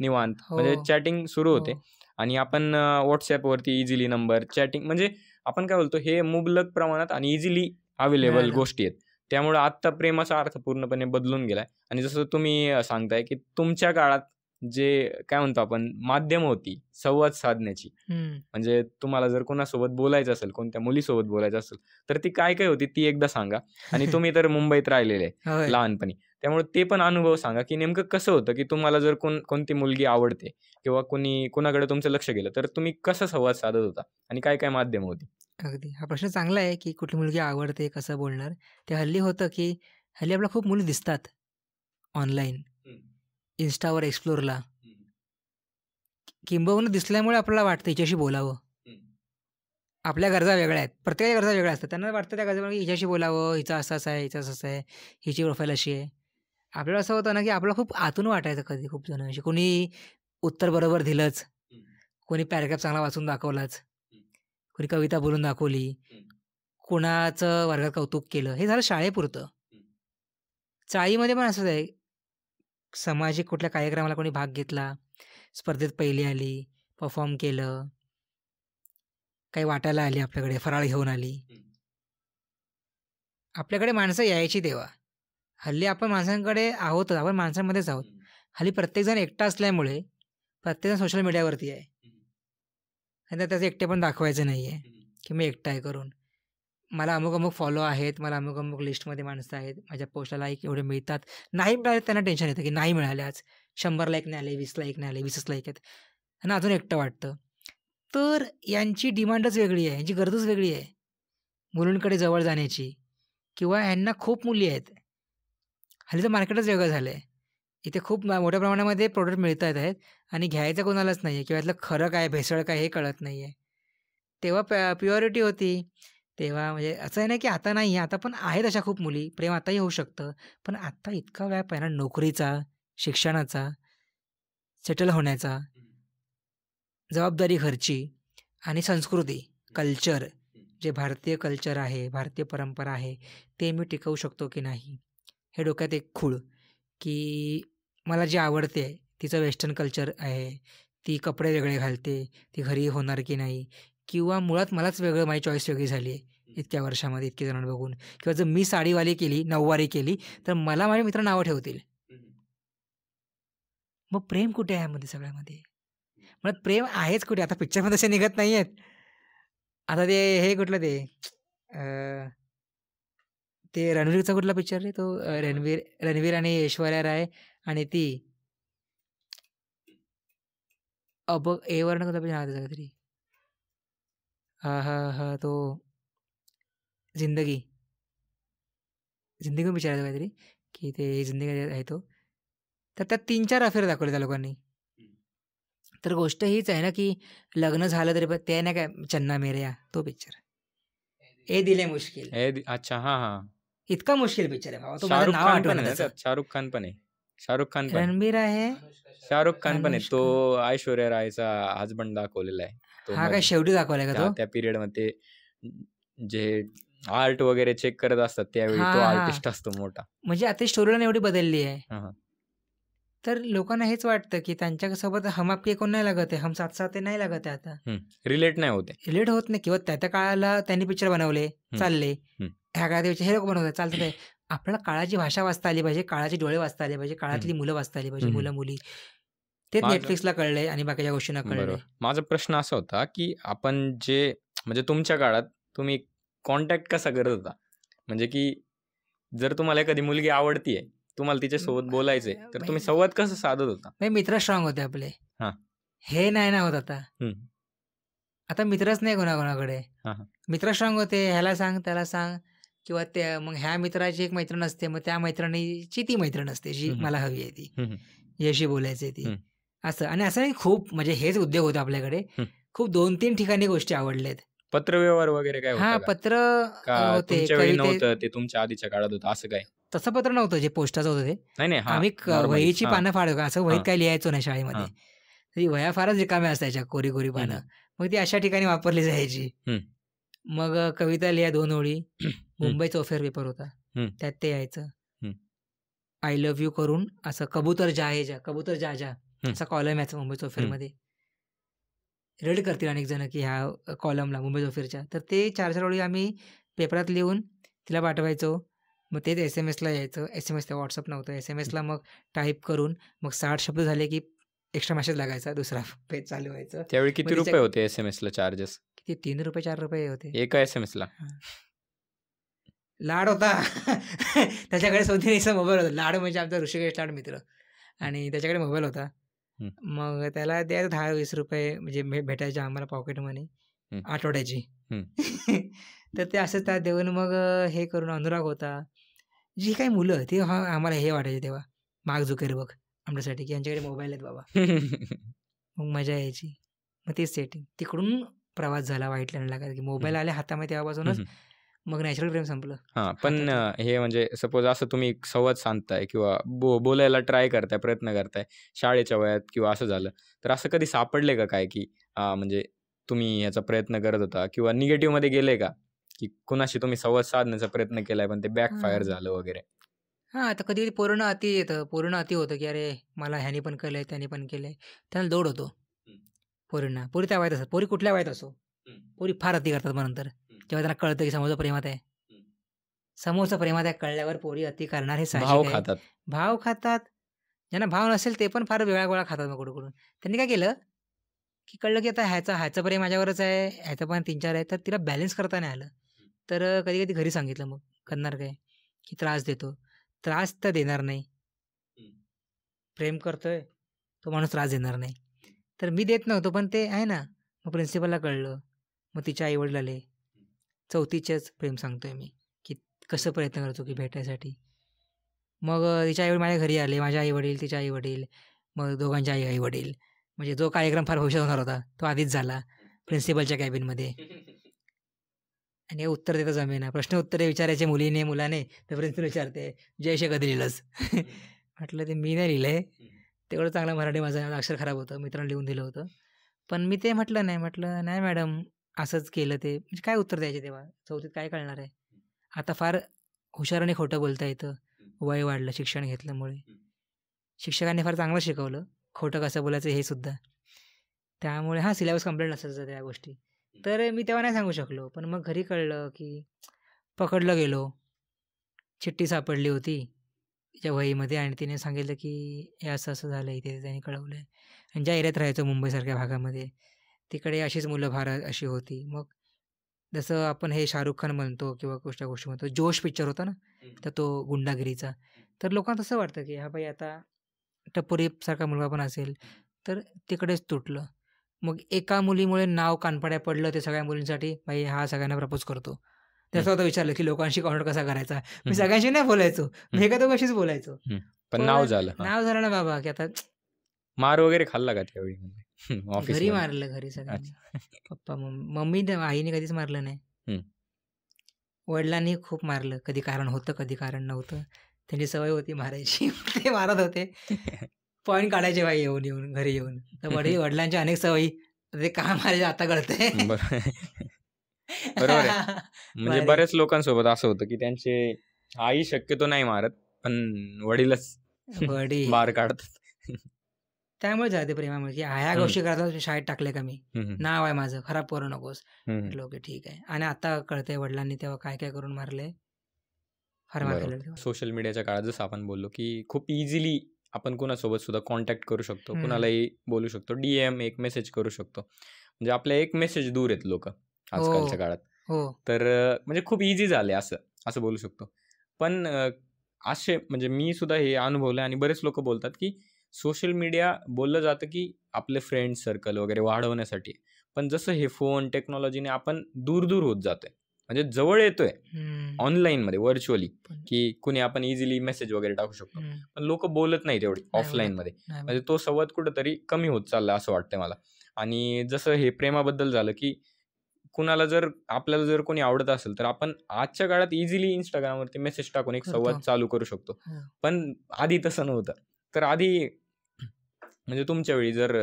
निवांत, हो. म्हणजे चॅटिंग सुरू होते हो. आणि आपण व्हॉट्सॲपवरती इझिली नंबर चॅटिंग, म्हणजे आपण काय बोलतो, हे मुबलक प्रमाणात आणि इझिली अवेलेबल मिळालं. गोष्टी आहेत. त्यामुळे आत्ता प्रेमाचा अर्थ पूर्णपणे बदलून गेलाय आणि जसं तुम्ही सांगताय, की तुमच्या काळात जे काय म्हणतो आपण माध्यम होती संवाद साधण्याची, म्हणजे तुम्हाला जर कोणासोबत बोलायचं असेल, कोणत्या मुलीसोबत बोलायचं असेल, तर ती काय होती ती एकदा सांगा. आणि तुम्ही तर मुंबईत राहिलेले आहे होय. लहानपणी, त्यामुळे ते पण अनुभव सांगा, की नेमकं कसं होतं, की तुम्हाला जर कोणती मुलगी आवडते किंवा कोणाकडे तुमचं लक्ष गेलं, तर तुम्ही कसा संवाद साधत होता आणि काय माध्यम होती? अगदी. हा प्रश्न चांगला आहे, की कुठली मुलगी आवडते, कसं बोलणार? ते हल्ली होतं, की हल्ली आपल्याला खूप मुली दिसतात ऑनलाईन, Instaवर एक्सप्लोरला. किंबहुना दिसल्यामुळे आपल्याला वाटतं हिच्याशी बोलावं. आपल्या गरजा वेगळ्या आहेत. प्रत्येकाच्या गरजा वेगळ्या असतात. त्यांना वाटतं त्या गरजेप्रमाणे हिच्याशी बोलावं, हिचं असं आहे, हिचं असं आहे, हिची प्रोफाईल अशी आहे. आपल्याला असं होतं ना, की आपल्याला खूप आतून वाटायचं कधी खूप जणांशी. कोणी उत्तर बरोबर दिलंच, कोणी पॅराग्राफ चांगला वाचून दाखवलाच, कोणी कविता बोलून दाखवली, कोणाचं वर्गात कौतुक केलं. हे झालं शाळेपुरतं. चाळीमध्ये पण असंच आहे. सामाजिक कुठल्या कार्यक्रमाला कोणी भाग घेतला, स्पर्धेत पहिली आली, परफॉर्म केलं, काही वाटायला आली आपल्याकडे, फराळ घेऊन आली. आपल्याकडे माणसं यायची तेव्हा. हल्ली आपण माणसांकडे आहोतच, आपण माणसांमध्येच आहोत. हल्ली प्रत्येकजण एकटा असल्यामुळे प्रत्येकजण सोशल मीडियावरती आहे. आणि त्याचं एकटेपण दाखवायचं नाही आहे, की मी एकटा आहे करून. मला अमुक फॉलो आहेत, मला अमुक लिस्टमध्ये माणसं आहेत, माझ्या पोस्टला लाईक एवढे मिळतात. नाही मिळाले त्यांना टेन्शन येतं, की नाही मिळाले आज. 100 लाईक नाही आले, 20 लाईक नाही आले, 20च लाईक आहेत. त्यांना अजून एकटं वाटतं. तर यांची डिमांडच वेगळी आहे, यांची गरजच वेगळी आहे. मुलींकडे जवळ जाण्याची किंवा ह्यांना खूप मुली आहेत. हल्लीचं मार्केटच वेगळं झालं आहे. इथे खूप मोठ्या प्रमाणामध्ये प्रोडक्ट मिळत आहेत आणि घ्यायचं कोणालाच नाही आहे किंवा यातलं खरं काय, भेसळ काय हे कळत नाही आहे. तेव्हा प्युरिटी होती. तेव्हा म्हणजे असं आहे ना, की आता नाही आहे. आता पण आहेत अशा खूप मुली. प्रेम आताही होऊ शकतं. पण आता इतका व्याप आहे ना नोकरीचा, शिक्षणाचा, सेटल होण्याचा, जबाबदारी घरची आणि संस्कृती, कल्चर, जे भारतीय कल्चर आहे, भारतीय परंपरा आहे, ते मी टिकवू शकतो की नाही? हे डोक्यात एक खूळ, की मला जी आवडते तिचं वेस्टर्न कल्चर आहे, ती कपडे वेगळे घालते, ती घरी होणार की नाही? किंवा मुळात मलाच वेगळं, माझी चॉईस वेगळी झाली आहे इतक्या वर्षामध्ये, इतके जणांना बघून. किंवा जर मी साडीवाली केली, नऊवारी केली, तर मला माझे मित्र नावं ठेवतील. मग प्रेम कुठे आहे यामध्ये सगळ्यामध्ये? मग प्रेम आहेच कुठे? आता पिक्चरमध्ये तसे निघत नाही आहेत. आता ते हे कुठलं ते अ, ते रणवीरचा कुठला पिक्चर रे तो रणवीर आणि ऐश्वर्या राय आणि ती एवरनं कोणता नाव त्याचं काहीतरी. तो जिंदगी पण पिक्चर आहे काहीतरी, की ते जिंदगी आहे तो. तर त्यात 3-4 अफेअर दाखवले त्या लोकांनी. तर गोष्ट हीच आहे ना, की लग्न झालं तरी पण ते नाही काय चन्ना मेरेया तो पिक्चर. ए दिले मुश्किल. अच्छा, हां. इतका मुश्किल पिक्चर आहे बाबा. तो माझं शाहरुख नाव खान पण आठवना आहे ना त्याचं. त्यात, शाहरुख खान पण आहे. शाहरुख खान पण रणबीर आहे, शाहरुख खान पण आहे. तो अनुष्का. ऐश्वर्या रायचा हजबंड दाखवलेला आहे. तो हा काय मध्ये शेवटी दाखवलाय का तो? त्या पिरियडमध्ये जे आर्ट वगैरे चेक करत असतात त्यावेळी तो हां, हां. आर्टिस्ट असतो मोठा. म्हणजे आता स्टोरी लाईन एवढी बदलली आहे. हां. तर लोकांना हेच वाटतं, की त्यांच्यासोबत हम आपके कौन नाही लागत आहे, हम साथ साथ है नाही लागत आहे आता. रिलेट नाही होते. रिलेट होत नाही किंवा त्या काळाला त्यांनी पिक्चर बनवले, चालले. हं. ह्या काळात हे लोक बनवतात, चालतं आहे. आपल्याला काळाची भाषा वाचता आली पाहिजे, काळाचे डोळे वाचता आले पाहिजे, काळातली मुलं वाचता आली पाहिजे, मुलं-मुली. ते Netflixला कळलंय आणि बाकीच्या गोष्टींना कळलंय. बरोबर. माझा प्रश्न असा होता, की आपण म्हणजे तुमच्या काळात तुम्ही कॉन्टॅक्ट कसा करत होता? म्हणजे की जर तुम्हाला एखादी मुलगी आवडतीये, तुम्हाला तिच्यासोबत बोलायचंय, तर तुम्ही संवाद कसा साधत होता? मित्र स्ट्रॉंग होते आपले. हां. हे नाही ना होत आता. आता मित्रच नाही कोणाकोणाकडे. हां. मित्र स्ट्रॉंग होते, ह्याला सांग, त्याला सांग किंवा ते मग ह्या मित्राची एक मैत्रीण असते, मग त्या मैत्रिणीची ती मैत्रीण असते, जी मला हवी आहे ती, याशी बोलायची ती. असं आणि असं नाही खूप म्हणजे हेच उद्योग होते आपल्याकडे. खूप 2-3 ठिकाणी गोष्टी आवडल्यात. पत्रव्यवहार वगैरे काय होता हां, का? पत्र होते, तुमच्या वेळी कविते. नव्हतं, ते तुमच्या आधीच्या काळात होतं असं काय? तसं पत्र नव्हतं जे पोस्टाचं होतं ते. नाही, हां, आम्ही नॉर्मली. वहीची पानं फाडायचो. असं वहीत हां. काही लिहायचो नाही शाळेमध्ये. ती वह्या फारच रिकाम्या असायच्या, कोरी पानं. मग ती अशा ठिकाणी वापरली जायची. मग कविता लिहा 2 ओळी. मुंबईचा अफेअर पेपर होता. त्यात ते यायचं. आय लव्ह यू करून असं कबूतर जा. असा कॉलम याचा मुंबई चौफेरमध्ये रेड करतील अनेक जण की ह्या कॉलमला मुंबई चौफेरच्या, तर ते 4-4 ओळी आम्ही पेपरात लिहून तिला पाठवायचो. मग तेच SMS ला यायचं. SMS तेव्हा WhatsApp नव्हतं. SMS ला मग टाईप करून मग 60 शब्द झाले की एक्स्ट्रा मेसेज लागायचा, दुसरा पेज चालू व्हायचं. त्यावेळी मग किती तिच्या रुपये होते SMS ला चार्जेस? किती ₹3 ₹4 होते. एका SMS ला? हां. लाड होता. त्याच्याकडे सोनीचा मोबाईल होता. लाड म्हणजे आमचा ऋषिकेश लाड मित्र आणि त्याच्याकडे मोबाईल होता. हं. मग त्याला द्यायचं ₹10-20 म्हणजे भेटायचे आम्हाला पॉकेट मनी हं. आठवड्याची. हं. तर ते असंच त्यात देऊन मग हे करून अनुराग होता. जी काही मुलं ती आम्हाला हे वाटायचे तेव्हा मार्क झुकरबर्ग आमच्यासाठी की यांच्याकडे मोबाईल आहेत बाबा. मग मजा यायची. मग तेच सेटिंग. तिकडून प्रवास झाला व्हाईट लाईनला कारण की मोबाईल आले हातामध्ये तेव्हापासूनच मग नॅचरल प्रेम संपलं. हां, पण हातातलं. हे म्हणजे सपोज असं तुम्ही संवाद साधताय किंवा बोलायला ट्राय करताय, प्रयत्न करताय शाळेच्या वयात किंवा असं झालं, तर असं कधी सापडले का काय की म्हणजे तुम्ही याचा प्रयत्न करत होता किंवा निगेटिव्हमध्ये गेले का? की कुणाशी तुम्ही संवाद साधण्याचा प्रयत्न केलाय पण ते बॅकफायर हां. झालं वगैरे? हां, आता कधी-कधी पूर्ण अति येतं. पूर्ण अति होतं की अरे मला ह्याने पण केलंय, त्याने पण केलंय. त्यांना लोड होतो पोरींना. पोरी त्या वयात असतात. पोरी कुठल्या वयात असो. पोरी फार अति करतात मग नंतर. जेव्हा त्यांना कळतं की समोरचा प्रेमात आहे. समोरचा प्रेमात आहे कळल्यावर पोरी अति करणार हे भाव साहजिक आहे. खातात. भाव खातात. ज्यांना भाव नसेल ते पण फार वेगळा गोळा खातात मग कुठून. त्यांनी काय केलं, की कळलं की आता ह्याचं प्रेम माझ्यावरच आहे, ह्याचं पण 3-4 आहे, तर तिला बॅलन्स करता नाही आलं. तर कधी-कधी घरी सांगितलं मग करणार काय, की त्रास देतो. त्रास तर देणार नाही. प्रेम करतोय, तो माणूस त्रास देणार नाही. तर मी देत नव्हतो, पण ते आहे ना, मग प्रिन्सिपलला कळलं. मग तिचे आई-वडील आले. 4थीचेच प्रेम सांगतोय मी, की कसं प्रयत्न करतो की भेटायसाठी. मग तिचे आई-वडील माझ्या घरी आले. माझे आई-वडील, तिचे आई-वडील, मग दोघांचे आई-वडील. म्हणजे जो कार्यक्रम फार भविष्यात होणार होता, तो आधीच झाला प्रिन्सिपलच्या कॅबिनमध्ये. आणि हे उत्तर देता जमेना. प्रश्न उत्तरे विचारायचे मुलीने, मुलाने, तर प्रिन्सिपल विचारते, "जय शे कधी लिहिलंस?" म्हटलं ते मी नाही लिहिलंय. तेवढं चांगलं मराठी माझं अक्षर खराब होतं. मित्रांनी लिहून दिलं होतं. पण मी ते म्हटलं नाही. म्हटलं, "नाही मॅडम, असंच केलं ते." म्हणजे काय उत्तर द्यायचे तेव्हा? 4थीत काय कळणार आहे? आता फार हुशाराने खोटं बोलता येतं. वय वाढलं शिक्षण घेतल्यामुळे. शिक्षकांनी फार चांगलं शिकवलं. खोटं कसं बोलायचं हे सुद्धा. त्यामुळे हां, सिलेबस कंप्लीट नसायचा त्या गोष्टी. तर मी तेव्हा नाही सांगू शकलो. पण मग घरी कळलं, की पकडलं गेलो. चिठ्ठी सापडली होती तिच्या वहीमध्ये आणि तिने सांगितलं, की हे असं-असं झालं इथे त्याने कळवलंय. आणि ज्या एरियात राहायचो मुंबईसारख्या भागामध्ये, तिकडे अशीच मुलं फार अशी होती. मग जसं आपण हे शाहरुख खान म्हणतो किंवा कुठल्या गोष्टी म्हणतो. जोश पिक्चर होता ना, तर तो गुंडागिरीचा. तर लोकांना तसं वाटतं, की हा बाई आता टपोरीसारखा मुलगा पण असेल, तर तिकडेच तुटलं. मग एका मुलीमुळे नाव कानपड्या पडलं ते सगळ्या मुलींसाठी, बाई हा सगळ्यांना प्रपोज करतो. त्याचं आता विचारलं, की लोकांशी कॉन्टॅक्ट कसा करायचा? मी सगळ्यांशी नाही बोलायचो. मी एका दोघांशीच बोलायचो. पण नाव झालं. नाव झालं ना बाबा, की आता मार वगैरे खाल्ला का त्यावेळी घरी ऑफिसमध्ये? मारलं घरी सगळ्यांनी. पप्पा, मम्मी आईने कधीच मारलं नाही. वडिलांनी खूप मारलं. कधी कारण होतं, कधी कारण नव्हतं. त्यांची सवय होती मारायची. ते मारत होते. पॉईंट काढायचे बाई येऊन घरी येऊन. तर वडिलांच्या अनेक सवयी. ते का मारायचे आता कळतंय. बरोबर आहे. म्हणजे बऱ्याच लोकांसोबत असं होतं, की त्यांचे आई शक्यतो नाही मारत, पण वडीलच मार काढतात. त्यामुळे झालं ते प्रेमामुळे, की ह्या गोष्टी करता शाळेत टाकले का मी. नाव आहे माझं, खराब पोरं नकोस. म्हटलं ओके ठीक आहे. आणि आता कळतंय वडिलांनी तेव्हा काय काय करून मारलंय. फार मार खाल्ला तेव्हा. सोशल मीडियाच्या काळात जसं आपण बोललो, की खूप इझिली आपण कोणासोबत सुद्धा कॉन्टॅक्ट करू शकतो. कुणालाही बोलू शकतो. DM एक मेसेज करू शकतो. म्हणजे आपल्या एक मेसेज दूर आहेत लोक आजकालच्या काळात. तर म्हणजे खूप इझी झाले असं बोलू शकतो. पण असे म्हणजे मी सुद्धा हे अनुभवलं आणि बरेच लोक बोलतात, की सोशल मीडिया बोललं जातं, की आपले फ्रेंड सर्कल वगैरे वाढवण्यासाठी. पण जसं हे फोन टेक्नॉलॉजीने आपण दूर होत जातोय. म्हणजे जवळ येतोय ऑनलाईनमध्ये व्हर्च्युअली, की कुणी आपण इझिली मेसेज वगैरे टाकू शकतो. पण लोक बोलत नाहीत एवढी ऑफलाईनमध्ये. म्हणजे तो संवाद कुठंतरी कमी होत चालला असं वाटतंय मला. आणि जसं हे प्रेमाबद्दल झालं, की आपल्याला जर कोणी आवडत असेल तर आपण आजच्या काळात इझिली Instagramवरती मेसेज टाकून एक संवाद चालू करू शकतो. पण आधी तसं नव्हतं. तर आधी म्हणजे तुमच्या वेळी जर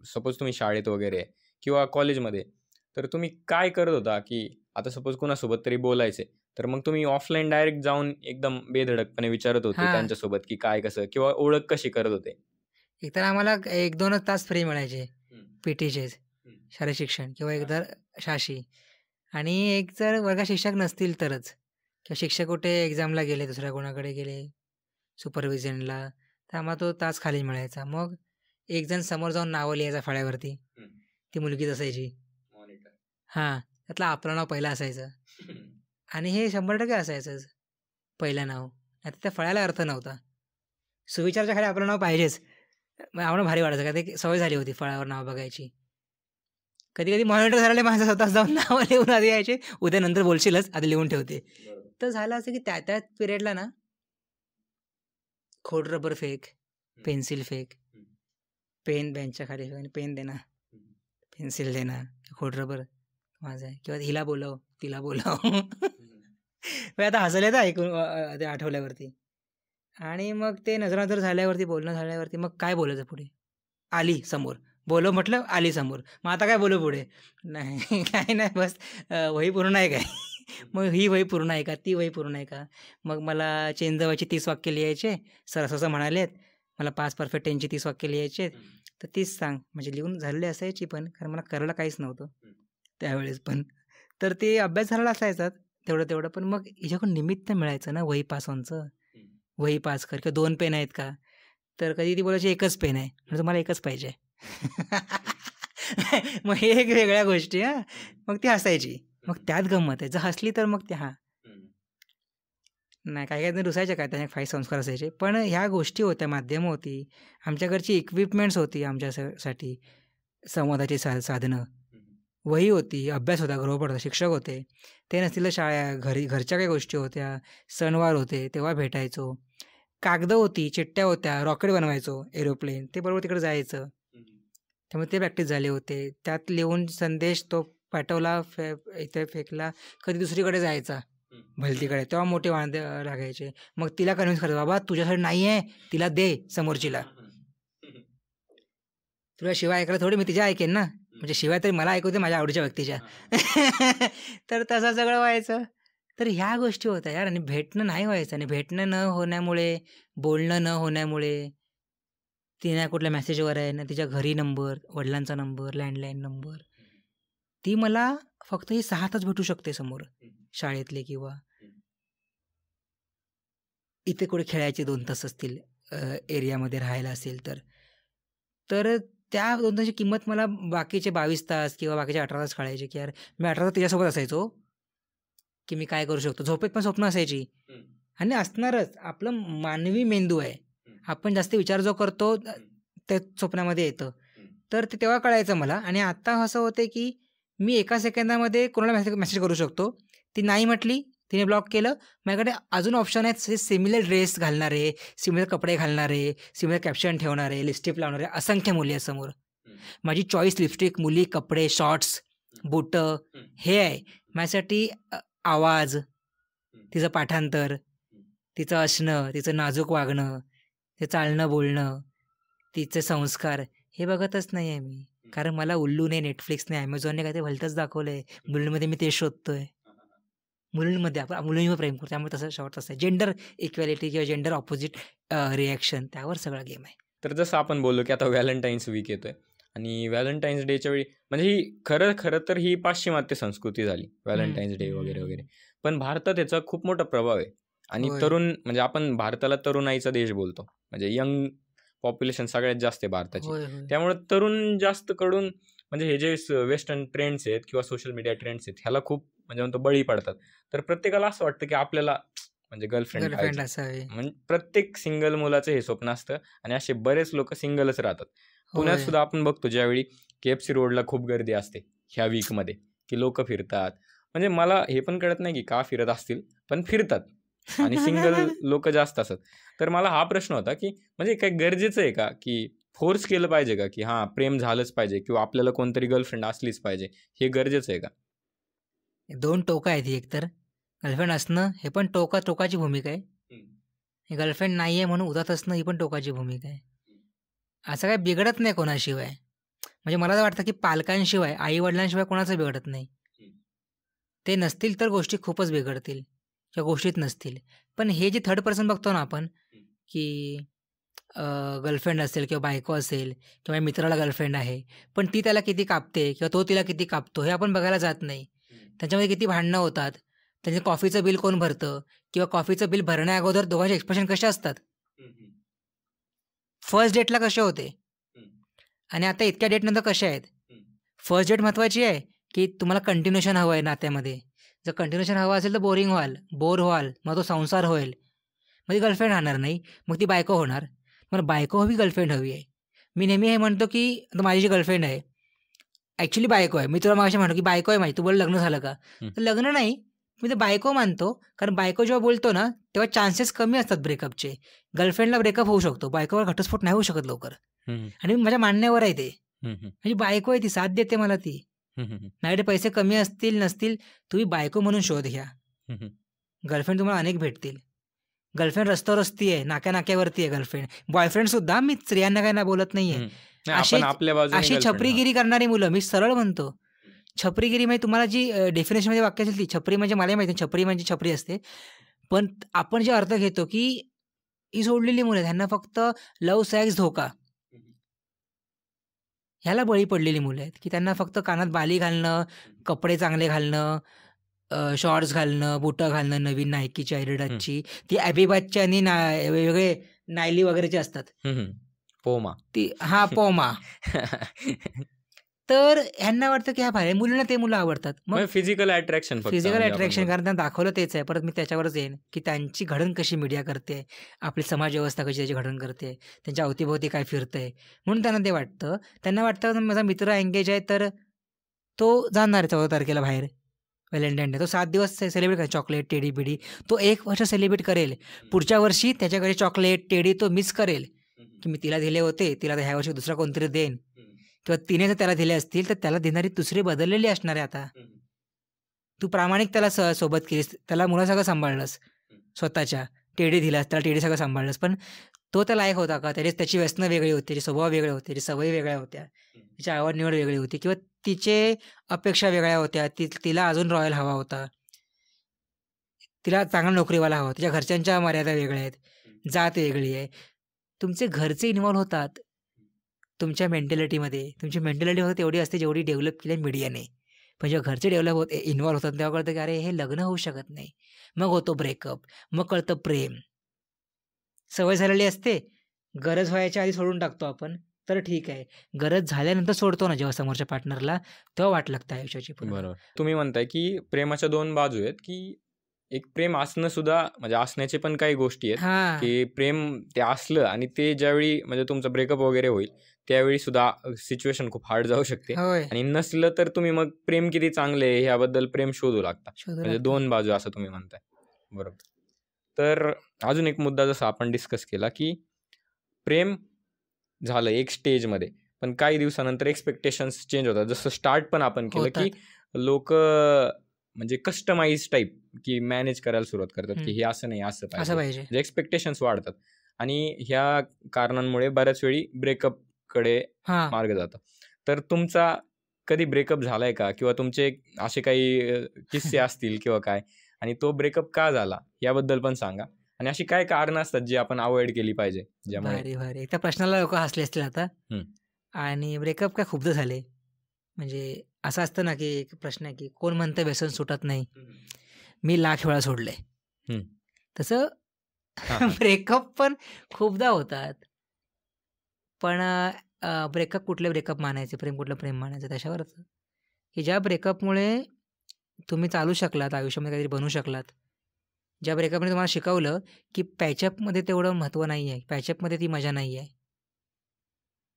सपोज तुम्ही शाळेत वगैरे किंवा कॉलेजमध्ये, तर तुम्ही काय करत होता, की आता सपोज कुणासोबत तरी बोलायचे, तर मग तुम्ही ऑफलाईन डायरेक्ट जाऊन एकदम बेधडकपणे विचारत होते त्यांच्यासोबत, की काय कसं किंवा ओळख कशी करत होते? एकतर आम्हाला 1-2च तास फ्री मिळायचे पीटीचेच, शालेय शिक्षण, किंवा एकदा शाशी. आणि एक जर वर्गात शिक्षक नसतील तरच, किंवा शिक्षक कुठे एक्झामला गेले, दुसऱ्या कोणाकडे गेले सुपरविजनला, तर आम्हाला तो तास खाली मिळायचा. मग एक जण समोर जाऊन नावं लिहायचा फळ्यावरती, ती मुलगीच असायची. हां, त्यातलं आपलं नाव पहिलं असायचं, आणि हे 100% असायचंच पहिलं नाव. आता त्या फळ्याला अर्थ नव्हता. सुविचारच्या खाली आपलं नाव पाहिजेच. आम्हाला भारी वाटायचं, का ते सवय झाली होती फळ्यावर नाव बघायची. कधी कधी मॉनिटर झालेले माणसं स्वतः जाऊन नावं लिहून आधी यायचे, उद्या नंतर बोलशीलच, आधी लिहून ठेवते. तर झालं असं की त्या पिरियडला ना खोड रबर फेक, पेन्सिल फेक, पेन बेंचच्या खाली ठेव आणि पेन देणार, पेन्सिल देणार, खोड रबर माझं आहे, किंवा हिला बोलव तिला बोलव. आता हसले तर ऐकून ते आठवल्यावरती. आणि मग ते नजरानजर झाल्यावरती, बोलणं झाल्यावरती, मग काय बोलायचं पुढे? आली समोर, बोलव म्हटलं, आली समोर, मग आता काय बोलू पुढे? नाही काय नाही, बस वही पूर्ण आहे काय? मग ही वही पूर्ण आहे का, ती वही पूर्ण आहे का? मग मला चेंज जवळची 30 वाक्य लिहायचे, सर असं म्हणालेत, मला 5 परफेक्ट टेन्सची 30 वाक्य लिहायचे, तर 30 सांग. म्हणजे लिहून झालेले असायची, पण कारण मला करायला काहीच नव्हतं त्यावेळेस पण. तर ते अभ्यास झालेला असायचा तेवढं. पण मग हिच्याकडून निमित्त मिळायचं ना वही पास ऑनचं, वही पास कर, किंवा 2 पेन आहेत का? तर कधी ती बोलायची 1च पेन आहे, म्हणजे मला 1च पाहिजे. मग हे एक वेगळ्या गोष्टी. हां, मग ती हसायची, मग त्यात गंमत आहे. जर हसली तर मग ते नाही, काही काही रुसायच्या, काय त्याने 5 संस्कार असायचे. पण ह्या गोष्टी होत्या, माध्यमं होती, आमच्याकडची इक्विपमेंट्स होती आमच्यासाठी, संवादाची साधनं, वही होती, अभ्यास होता, गृहपाठ होता, शिक्षक होते. ते नसतील तर शाळा, घरच्या काही गोष्टी होत्या, सणवार होते तेव्हा भेटायचो, कागदं होती, चिठ्ठ्या होत्या, रॉकेट बनवायचो, एरोप्लेन, ते बरोबर तिकडे जायचं, त्यामुळे ते प्रॅक्टिस झाले होते. त्यात लिहून संदेश तो पाठवला, इथे फेकला, कधी दुसरीकडे जायचा भलतीकडे, तेव्हा मोठे वांदे लागायचे. मग तिला कन्व्हिन्स करायचं, बाबा तुझ्यासाठी नाही आहे, तिला दे समोरचीला, तुला शिवाय ऐकायला थोडी मी तिच्या ऐकेन ना, म्हणजे शिवाय तरी मला ऐकू दे माझ्या आवडीच्या व्यक्तीच्या. तर तसं सगळं व्हायचं. तर ह्या गोष्टी होत्या यार. आणि भेटणं नाही व्हायचं, आणि भेटणं न होण्यामुळे, बोलणं न होण्यामुळे, ती ना कुठल्या मेसेजवर आहे ना तिच्या घरी नंबर, वडिलांचा नंबर, लँडलाईन नंबर, ती मला फक्त ही 6 तास भेटू शकते समोर शाळेतले, किंवा इथे कुठे खेळायचे 2 तास असतील, एरियामध्ये राहायला असेल तर त्या 2 तासाची किंमत मला बाकीचे 22 तास किंवा बाकीचे 18 तास कळायचे, की यार मी 18 तास तिच्यासोबत असायचो, की मी काय करू शकतो. झोपेत पण स्वप्न असायची, आणि असणारच. आपलं मानवी मेंदू आहे, आपण जास्त विचार जो करतो ते स्वप्नामध्ये येतं. तर ते तेव्हा कळायचं मला. आणि आता असं होतं की मी एका सेकंदामध्ये कोणाला मेसेज करू शकतो, ती नाही म्हटली, तिने ब्लॉक केलं, माझ्याकडे अजून ऑप्शन आहेत, सिमिलर ड्रेस घालणारे, सिमिलर कपडे घालणारे, सिमिलर कॅप्शन ठेवणारे, लिपस्टिक लावणारे असंख्य मुली आहेत समोर. माझी चॉईस लिपस्टिक, मुली, कपडे, शॉर्ट्स, बुटं, हे आहे माझ्यासाठी. आवाज, तिचं पाठांतर, तिचं असणं, तिचं नाजूक वागणं, ते चालणं बोलणं, तिचे संस्कार, हे बघतच नाही आहे मी. कारण मला उल्लूने, नेटफ्लिक्सने, ॲमेझॉनने काय ते भलतंच दाखवलं आहे. मुलींमध्ये मी ते शोधतोय, मुलींमध्ये आपण मुलींवर प्रेम करतो, त्यामुळे तसं शॉर्ट असतं. जेंडर इक्वॅलिटी किंवा जेंडर ऑपोजिट रिॲक्शन, त्यावर सगळा गेम आहे. तर जसं आपण बोललो की आता व्हॅलेंटाईन्स वीक येतोय, आणि व्हॅलेंटाईन्स डेच्या वेळी म्हणजे ही खरं तर ही पाश्चिमात्य संस्कृती झाली, व्हॅलेंटाईन्स डे वगैरे वगैरे. पण भारतात याचा खूप मोठा प्रभाव आहे. आणि तरुण, म्हणजे आपण भारताला तरुणाईचा देश बोलतो, म्हणजे यंग पॉप्युलेशन सगळ्यात जास्त आहे भारताची. त्यामुळे तरुण जास्त कडून म्हणजे हे जे वेस्टर्न ट्रेंड्स आहेत किंवा सोशल मीडिया ट्रेंड्स आहेत ह्याला खूप म्हणजे म्हणतो बळी पडतात. तर प्रत्येकाला असं वाटतं की आपल्याला म्हणजे गर्लफ्रेंड असावी. म्हणजे प्रत्येक सिंगल मुलाचं हे स्वप्न असतं, आणि असे बरेच लोक सिंगलच राहतात. पुण्यात सुद्धा आपण बघतो ज्यावेळी KFC रोडला खूप गर्दी असते ह्या वीकमध्ये, की लोक फिरतात. म्हणजे मला हे पण कळत नाही की का फिरत असतील, पण फिरतात, आणि सिंगल लोक जास्त असतात. तर मला हा प्रश्न होता की म्हणजे काय गरजेचं आहे का, की फोर्स केलं पाहिजे का, की हां प्रेम झालंच पाहिजे किंवा आपल्याला कोणतरी गर्लफ्रेंड असलीच पाहिजे, हे गरजेचं आहे का? 2 टोकं आहेत. ही एकतर गर्लफ्रेंड असणं, हे पण टोकाची भूमिका आहे. गर्लफ्रेंड नाही आहे म्हणून उदात असणं, ही पण टोकाची भूमिका आहे. असं काय बिघडत नाही कोणाशिवाय. म्हणजे मला तर वाटतं की पालकांशिवाय, आई वडिलांशिवाय कोणाचं बिघडत नाही. ते नसतील तर गोष्टी खूपच बिघडतील, किंवा गोष्टीत नसतील. पण हे जे थर्ड पर्सन बघतो ना आपण, की गर्लफ्रेंड असेल किंवा बायको असेल किंवा माझ्या मित्राला गर्लफ्रेंड आहे, पण ती त्याला किती कापते किंवा तो तिला किती कापतो हे आपण बघायला जात नाही. त्यांच्यामध्ये किती भांडणं होतात, त्यांचे कॉफीचं बिल कोण भरतं किंवा कॉफीचं बिल भरण्या अगोदर दोघांचे एक्सप्रेशन कसे असतात, फर्स्ट डेटला कसे होते आणि आता इतक्या डेटनंतर कसे आहेत. फर्स्ट डेट महत्त्वाची आहे की तुम्हाला कंटिन्युएशन हवं आहे नात्यामध्ये. जर कंटिन्युएशन हवं असेल तर बोर व्हाल, मग तो संसार होईल, मग ती गर्लफ्रेंड राहणार नाही, मग ती बायको होणार. मला बायको हवी, गर्लफ्रेंड हवी आहे. मी नेहमी हे म्हणतो की आता माझी जी गर्लफ्रेंड आहे ॲक्च्युली बायको आहे. मी तुला मागाशी म्हणतो की बायको आहे माझी, तू बोल लग्न झालं का, तर लग्न नाही, मी तर बायको मानतो. कारण बायको जेव्हा बोलतो ना तेव्हा चान्सेस कमी असतात ब्रेकअपचे. गर्लफ्रेंडला ब्रेकअप होऊ शकतो, बायकोवर घटस्फोट नाही होऊ शकत लवकर. आणि माझ्या मानण्यावर आहे ते. म्हणजे बायको आहे ती, साथ देते मला ती. माझ्याकडे पैसे कमी असतील नसतील, तुम्ही बायको म्हणून शोध घ्या. गर्लफ्रेंड तुम्हाला अनेक भेटतील. गर्लफ्रेंड रस्त्यावर असती आहे, नाक्यावरती आहे गर्लफ्रेंड. बॉयफ्रेंड सुद्धा, मी स्त्रियांना काय ना बोलत नाहीये. अशी छपरीगिरी करणारी मुलं, मी सरळ म्हणतो छपरीगिरी म्हणजे तुम्हाला जी डेफिनेशन मध्ये वाक्य असेल ती छपरी म्हणजे मलाही माहिती छपरी म्हणजे छपरी असते, पण आपण जे अर्थ घेतो की ही सोडलेली मुलं त्यांना फक्त लव्ह सेक्स धोका, ह्याला बळी पडलेली मुलं आहेत की त्यांना फक्त कानात बाली घालणं, कपडे चांगले घालणं, शॉर्ट्स घालणं, बुटं घालणं, नवीन नायकीची, ॲडिडासची, ती ॲबिबाजची आणि वेगवेगळे नायली वगैरेचे असतात, पोमा ती पोमा. तर ह्यांना वाटतं की भारी, मुलींना ते मुलं आवडतात. मग फिजिकल अट्रॅक्शन, कारण त्यांना दाखवलं तेच आहे. परत मी त्याच्यावरच येईन की त्यांची घडण कशी मीडिया करते, आपली समाज व्यवस्था कशी त्याची घडण करते, त्यांच्या अवतीभोवती काय फिरतंय, म्हणून त्यांना ते वाटतं. त्यांना वाटतं माझा मित्र एंगेज आहे तर तो जाणार आहे 14 तारखेला बाहेर व्हॅलेंटाईन डे, तो 7 दिवस सेलिब्रेट करेल, चॉकलेट टेडी बिडी, तो 1 वर्ष सेलिब्रेट करेल. पुढच्या वर्षी त्याच्याकडे चॉकलेट टेडी तो मिस करेल की मी तिला दिले होते, तिला तर ह्या वर्षी दुसरा कोणतरी देईन, किंवा तिने जर त्याला दिले असतील तर त्याला देणारी दुसरी बदललेली असणार आहे. आता तू प्रामाणिक त्याला सोबत केलीस, त्याला मुलं सगळं सांभाळलंस, स्वतःच्या टेडी दिलास, त्याला टेडी सगळं सांभाळलंस, पण तो त्या लायक होता का? त्याची व्यसनं वेगळी होती, त्याचे स्वभाव वेगळे होते, त्याची सवयी वेगळ्या होत्या, तिची आवड निवड वेगळी होती, किंवा तिचे अपेक्षा वेगळ्या होत्या, तिला अजून रॉयल हवा होता, तिला चांगला नोकरीवाला हवा, तिच्या घरच्यांच्या मर्यादा वेगळ्या आहेत, जात वेगळी आहे. तुमचे घरचे इन्व्हॉल्व्ह होतात तुमच्या मेंटॅलिटीमध्ये. तुमची मेंटॅलिटी फक्त एवढी असते जेवढी डेव्हलप केली मीडियाने, पण जेव्हा घरचे इन्व्हॉल्व्ह होतात तेव्हा कळतं की अरे हे लग्न होऊ शकत नाही. मग होतो ब्रेकअप, मग कळतं प्रेम. सवय झालेली असते, गरज व्हायच्या आधी सोडून टाकतो आपण, तर ठीक आहे. गरज झाल्यानंतर सोडतो ना जेव्हा समोरच्या पार्टनरला, तेव्हा वाट लागतं आयुष्याची. बरोबर. तुम्ही म्हणताय की प्रेमाच्या 2 बाजू आहेत, की एक प्रेम असणं सुद्धा म्हणजे असण्याचे पण काही गोष्टी आहेत की प्रेम ते असलं आणि ते ज्यावेळी म्हणजे तुमचं ब्रेकअप वगैरे होईल त्यावेळी सुद्धा सिच्युएशन खूप हार्ड जाऊ शकते, आणि नसलं तर तुम्ही मग प्रेम किती चांगले आहे ह्याबद्दल प्रेम शोधू लागता. म्हणजे 2 बाजू असं तुम्ही म्हणताय. बरोबर. तर अजून एक मुद्दा जसा आपण डिस्कस केला की प्रेम झालं एक स्टेजमध्ये, पण काही दिवसानंतर एक्सपेक्टेशन्स चेंज होतात. जसं स्टार्ट पण आपण केलं की लोक म्हणजे कस्टमाइज टाईप की मॅनेज करायला सुरुवात करतात की हे असं नाही असं पाहिजे, एक्सपेक्टेशन्स वाढतात, आणि ह्या कारणांमुळे बऱ्याच वेळी ब्रेकअप कडे मार्ग जातात. तर तुमचा कधी ब्रेकअप झालाय का, किंवा तुमचे असे काही किस्से असतील किंवा काय, आणि तो ब्रेकअप का झाला याबद्दल पण सांगा, आणि अशी काय कारण असतात जी आपण अवॉइड केली पाहिजे ज्यामुळे. त्या प्रश्नाला लोक हसले असतील आता. आणि ब्रेकअप काय खूपदा झाले. म्हणजे असं असतं ना की एक प्रश्न आहे की कोण म्हणतं व्यसन सुटत नाही, मी लाख वेळा सोडले, तसं ब्रेकअप पण खूपदा होतात. पण ब्रेकअप कुठले ब्रेकअप मानायचे, प्रेम कुठलं प्रेम मानायचं, त्याच्यावरच की ज्या ब्रेकअपमुळे तुम्ही चालू शकलात, आयुष्यामध्ये काहीतरी बनू शकलात, ज्या ब्रेकअपने तुम्हाला शिकवलं की पॅचअपमध्ये तेवढं महत्त्व नाही आहे, पॅचअपमध्ये ती मजा नाही आहे.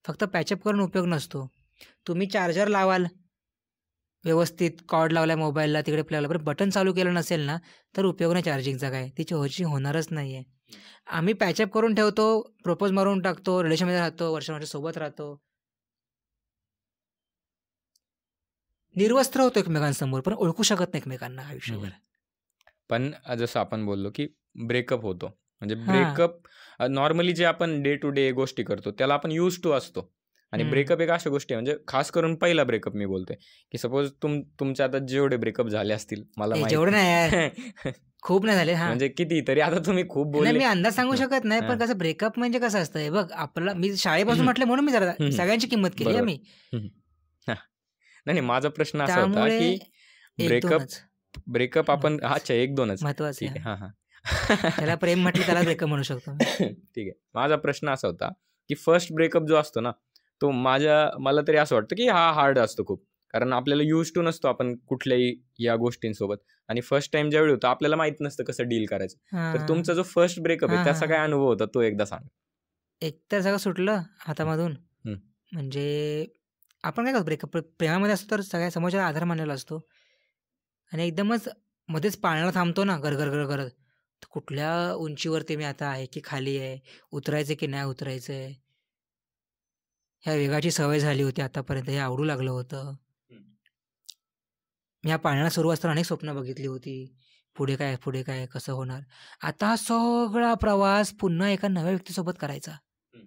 फक्त पॅचअप करून उपयोग नसतो. तुम्ही चार्जर लावाल व्यवस्थित, कॉर्ड लावला मोबाईलला, तिकडे प्ले लावला, पण बटन चालू केलं नसेल ना तर उपयोग नाही चार्जिंगचा, काय ती चार्जिंग होणारच नाही आहे. आम्ही पॅचअप करून ठेवतो, प्रपोज मारून टाकतो, रिलेशनमध्ये राहतो, वर्षानुवर्ष सोबत राहतो, निर्वस्त्र होतो एकमेकांसमोर, पण ओळखू शकत नाही एकमेकांना आयुष्यभर. पण जसं आपण बोललो की ब्रेकअप होतो, म्हणजे ब्रेकअप नॉर्मली जे आपण डे टू डे गोष्टी करतो त्याला आपण यूज टू असतो, आणि ब्रेकअप एक अशा गोष्टी म्हणजे खास करून पहिला ब्रेकअप मी बोलतोय की सपोज तुमच्या आता जेवढे ब्रेकअप झाले असतील, मला जेवढे नाही खूप नाही झाले. हा म्हणजे किती तरी आता तुम्ही खूप नाही, बोलले. मी अंदाज सांगू हं, शकत नाही, पण हां. कसं ब्रेकअप म्हणजे कसं असतं हे बघ, आपल्याला मी शाळेपासून म्हटलं म्हणून मी जरा हं, हं. सगळ्यांची किंमत केली आहे बरोबर. मी. हं, हं. हां. नाही, नाही. माझा प्रश्न असा होता, त्यामुळे की ब्रेकअप 1-2च ब्रेकअप आपण महत्वाचं अच्छा 1-2च. महत्वाचं ठीक आहे. आहे. हां, हां. ज्याला प्रेम म्हटलं त्याला ब्रेकअप म्हणू शकतो मी. ठीक आहे. माझा प्रश्न असा होता, की फर्स्ट ब्रेकअप जो असतो ना, तो मला तरी असं वाटतं, की हा हार्ड असतो खूप. कारण आपल्याला यूज्ड टू नसतो आपण कुठल्याही या गोष्टींसोबत आणि फर्स्ट टाईम ज्यावेळी होतं आपल्याला माहीत नसतं कसं डील करायचं. तर तुमचा हां. जो फर्स्ट ब्रेकअप आहे हां, त्याचा हां. काय अनुभव होता तो एकदा सांगा? एकतर सगळं सुटलं हं, हातामधून. हं. म्हणजे आपण काय करतो ब्रेकअप प्रेमामध्ये असतो तर सगळ्या समोरच्याला आधार मानलेला असतो आणि एकदमच मध्येच पाळण्याला थांबतो ना गर करत. तर कुठल्या उंचीवरती मी आता आहे की खाली आहे? उतरायचं की नाही उतरायचंय? ह्या वेगाची सवय झाली होती आतापर्यंत, हे आवडू लागलं होतं. हं. मी ह्या पाळण्याला सुरू असताना अनेक स्वप्न बघितली होती. पुढे काय, पुढे काय, कसं होणार? आता हा सगळा प्रवास पुन्हा एका नव्या व्यक्तीसोबत करायचा. हं.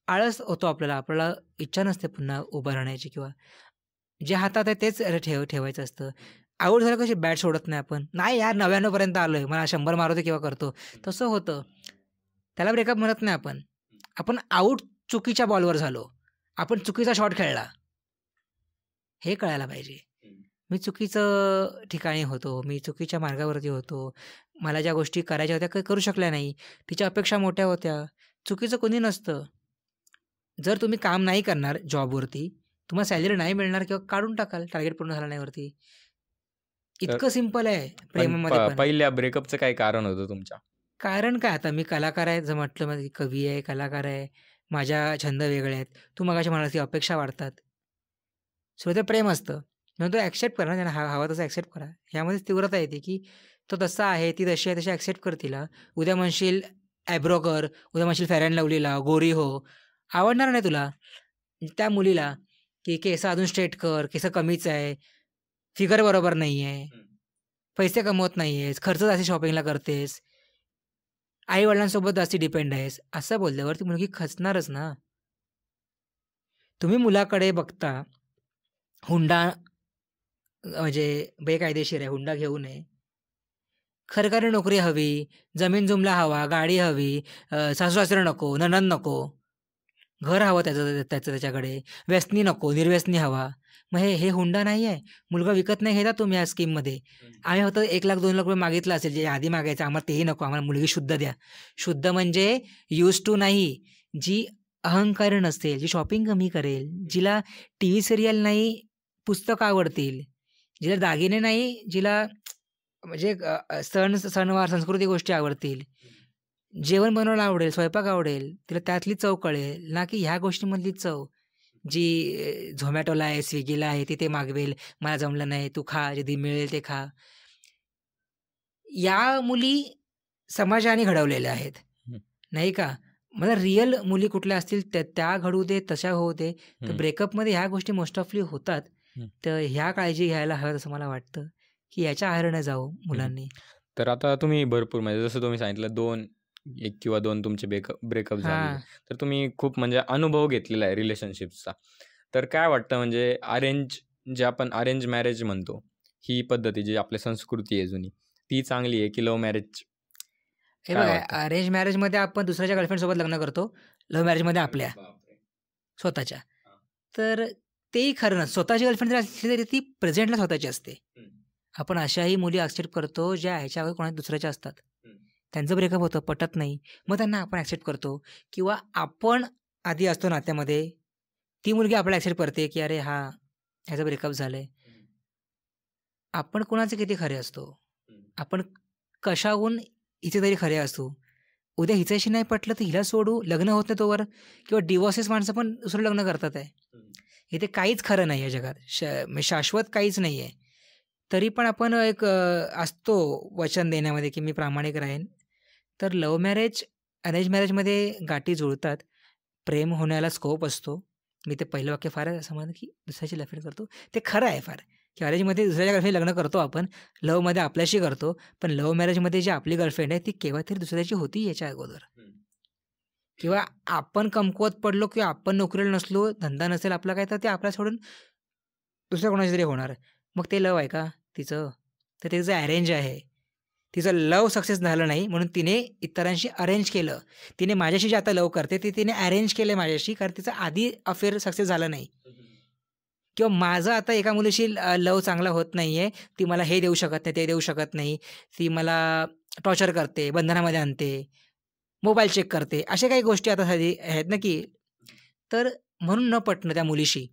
आळस होतो आपल्याला. आपल्याला इच्छा नसते पुन्हा उभं राहण्याची किंवा जे हातात आहे तेच ठेवायचं असतं. आऊट झालं कशी बॅट सोडत नाही आपण. नाही यार 99 पर्यंत आलोय. मला 100 मारू दे किंवा करतो. तसं होतं. त्याला ब्रेकअप म्हणत नाही आपण. आपण आऊट चुकीच्या बॉलवर झालो. आपण चुकीचा शॉट खेळला. हे कळायला पाहिजे. मी चुकीचं ठिकाणी होतो. मी चुकीच्या मार्गावरती होतो. मला ज्या गोष्टी करायच्या होत्या काही करू शकल्या नाही. तिच्या अपेक्षा मोठ्या होत्या. चुकीचं कोणी नसतं. जर तुम्ही काम नाही करणार जॉबवरती, तुम्हाला सॅलरी नाही मिळणार किंवा काढून टाकाल टार्गेट पूर्ण झालं नाही वरती. तर इतकं सिंपल आहे पण प्रेमामध्ये पण. पहिल्या ब्रेकअपचं काय कारण होतं तुमच्या? कारण काय आता मी कलाकार आहे, जर म्हटलं म्हणजे कवी आहे, कलाकार आहे, माझ्या छंद वेगळे आहेत. तू मगाशी म्हणालास की अपेक्षा वाढतात. सुरुवातीला प्रेम असतं. मग तो ॲक्सेप्ट करा ना, त्यांना हवा तसं ॲक्सेप्ट करा. ह्यामध्येच तीव्रता येते की तो तसा आहे, ती तशी आहे, तशी ॲक्सेप्ट कर तिला. उद्या म्हणशील आयब्रो कर, उद्या म्हणशील फेअर अँड लव्हली लाव, गोरी हो. आवडणार नाही तुला. त्या मुलीला की केस अजून स्ट्रेट कर, केस कमीच आहे, फिगर बरोबर नाही आहे, पैसे कमवत नाही आहेस, खर्च जास्ती शॉपिंगला करतेस, आई-वडिलांसोबत जास्ती डिपेंड आहेस, असं बोलल्यावर ती मुलगी खचणारच ना. तुम्ही मुलाकडे बघता, हुंडा म्हणजे बेकायदेशीर आहे, हुंडा घेऊ नये. सरकारी नोकरी हवी, जमीन-जुमला हवा, गाडी हवी, सासू-सासरे नको, नणंद नको, घर हवं त्याच्याकडे, व्यसनी नको, निर्व्यसनी हवा. मग हे हुंडा नाही आहे. मुलगा विकत नाही घेता तुम्ही या स्कीममध्ये. आम्ही फक्त 1,00,000 2,00,000 मागितलं असेल, जे आधी मागायचं आम्हाला तेही नको, आम्हाला मुलगी शुद्ध द्या. शुद्ध म्हणजे यूज्ड टू नाही, जी अहंकारी नसेल, जी शॉपिंग कमी करेल, जिला टीव्ही सीरियल नाही, पुस्तकं आवडतील, जिला दागिने नाही, जिला म्हणजे सणवार, संस्कृती गोष्टी आवडतील. जेवण बनवायला आवडेल, स्वयंपाक आवडेल, तिला त्यातली चव कळेल, ना की ह्या गोष्टीमधली चव, जी Zomatoला आहे, Swiggyला आहे, ती ते मागवेल, मला जमलं नाही, तू खा, जे मिळेल ते खा. या मुली समाजाने घडवलेल्या आहेत, हं, नाही का? मला रिअल मुली कुठल्या असतील त्या घडवू दे, तशा होऊ दे. तर हं, ब्रेकअपमध्ये ह्या गोष्टी मोस्ट ऑफली होतात. हं, तर ह्या काळजी घ्यायला हव्यात असं मला वाटतं, की याच्या आहारी न जाऊ हं. मुलांनी. तर आता तुम्ही भरपूर म्हणजे जसं तुम्ही सांगितलं 1 किंवा 2 तुमचे ब्रेकअप झालेले. हां. तर तुम्ही खूप म्हणजे अनुभव घेतलेला आहे रिलेशनशिप्सचा. तर काय वाटतं म्हणजे जे आपण अरेंज मॅरेज म्हणतो, ही पद्धती जी आपली संस्कृती आहे जुनी, ती चांगली आहे की लव्ह मॅरेज? हे काय बघा, वाटतं? अरेंज मॅरेजमध्ये आपण दुसऱ्याच्या गर्लफ्रेंडसोबत लग्न करतो. लव्ह मॅरेजमध्ये आपल्या बापरे! स्वतःच्या. हां. तर तेही खरं नसतं. स्वतःची गर्लफ्रेंड जर असली तरी ती प्रेझेंटला स्वतःची असते. हं, आपण अशाही मुली ॲक्सेप्ट करतो ज्या ह्याच्या अगोदर कोणाच्या दुसऱ्याच्या असतात. हं, त्यांचं ब्रेकअप होतं, पटत नाही. मग त्यांना आपण ॲक्सेप्ट करतो किंवा आपण आधी असतो नात्यामध्ये, ती मुलगी आपल्याला ॲक्सेप्ट करते, की "अरे हां, ह्याचं ब्रेकअप झालंय." हं, आपण कुणाचे किती खरे असतो? हं, आपण कशाहून हिचे तरी खरे असू. उद्या हिच्याशी नाही पटलं तर हिला सोडू, लग्न होत नाही तोवर किंवा डिव्होर्सेस माणसं पण दुसरं लग्न करतात आहे. हं. इथे काहीच खरं नाही आहे जगात. म्हणजे शाश्वत काहीच नाही आहे. तरी पण आपण एक असतो वचन देण्यामध्ये, की मी प्रामाणिक राहीन. तर लव्ह मॅरेज, अरेंज मॅरेजमध्ये गाठी जुळतात. प्रेम होण्याला स्कोप असतो. मी ते पहिलं वाक्य फार असं म्हणेन, की दुसऱ्याची लफडी करतो. ते खरं आहे फार, की अरेंजमध्ये दुसऱ्याच्या गर्लफ्रेंड लग्न करतो आपण. लव्हमध्ये आपल्याशी करतो. पण लव्ह मॅरेजमध्ये जी आपली गर्लफ्रेंड आहे ती केव्हा तरी दुसऱ्याची होती याच्या अगोदर. किंवा आपण कमकुवत पडलो किंवा आपण नोकरीला नसलो, धंदा नसेल आपला काय, तर ते आपल्या सोडून दुसऱ्या कोणाची तरी होणार. मग ते लव्ह आहे का तिचं? तर तिचं अरेंज आहे. तिचं लव सक्सेस झालं नाही म्हणून तिने इतरांशी अरेंज केलं. तिने माझ्याशी जे आता लव करते ते तिने अरेंज केलं माझ्याशी, कारण तिचं आधी अफेअर सक्सेस झालं नाही. किंवा माझं आता एका मुलीशी लव चांगला होत नाही आहे, ती मला हे देऊ शकत नाही, ते देऊ शकत नाही, ती मला टॉर्चर करते, बंधनामध्ये आणते, मोबाईल चेक करते, अशा काही गोष्टी आता आहेत ना की, तर म्हणून न पटणं त्या मुलीशी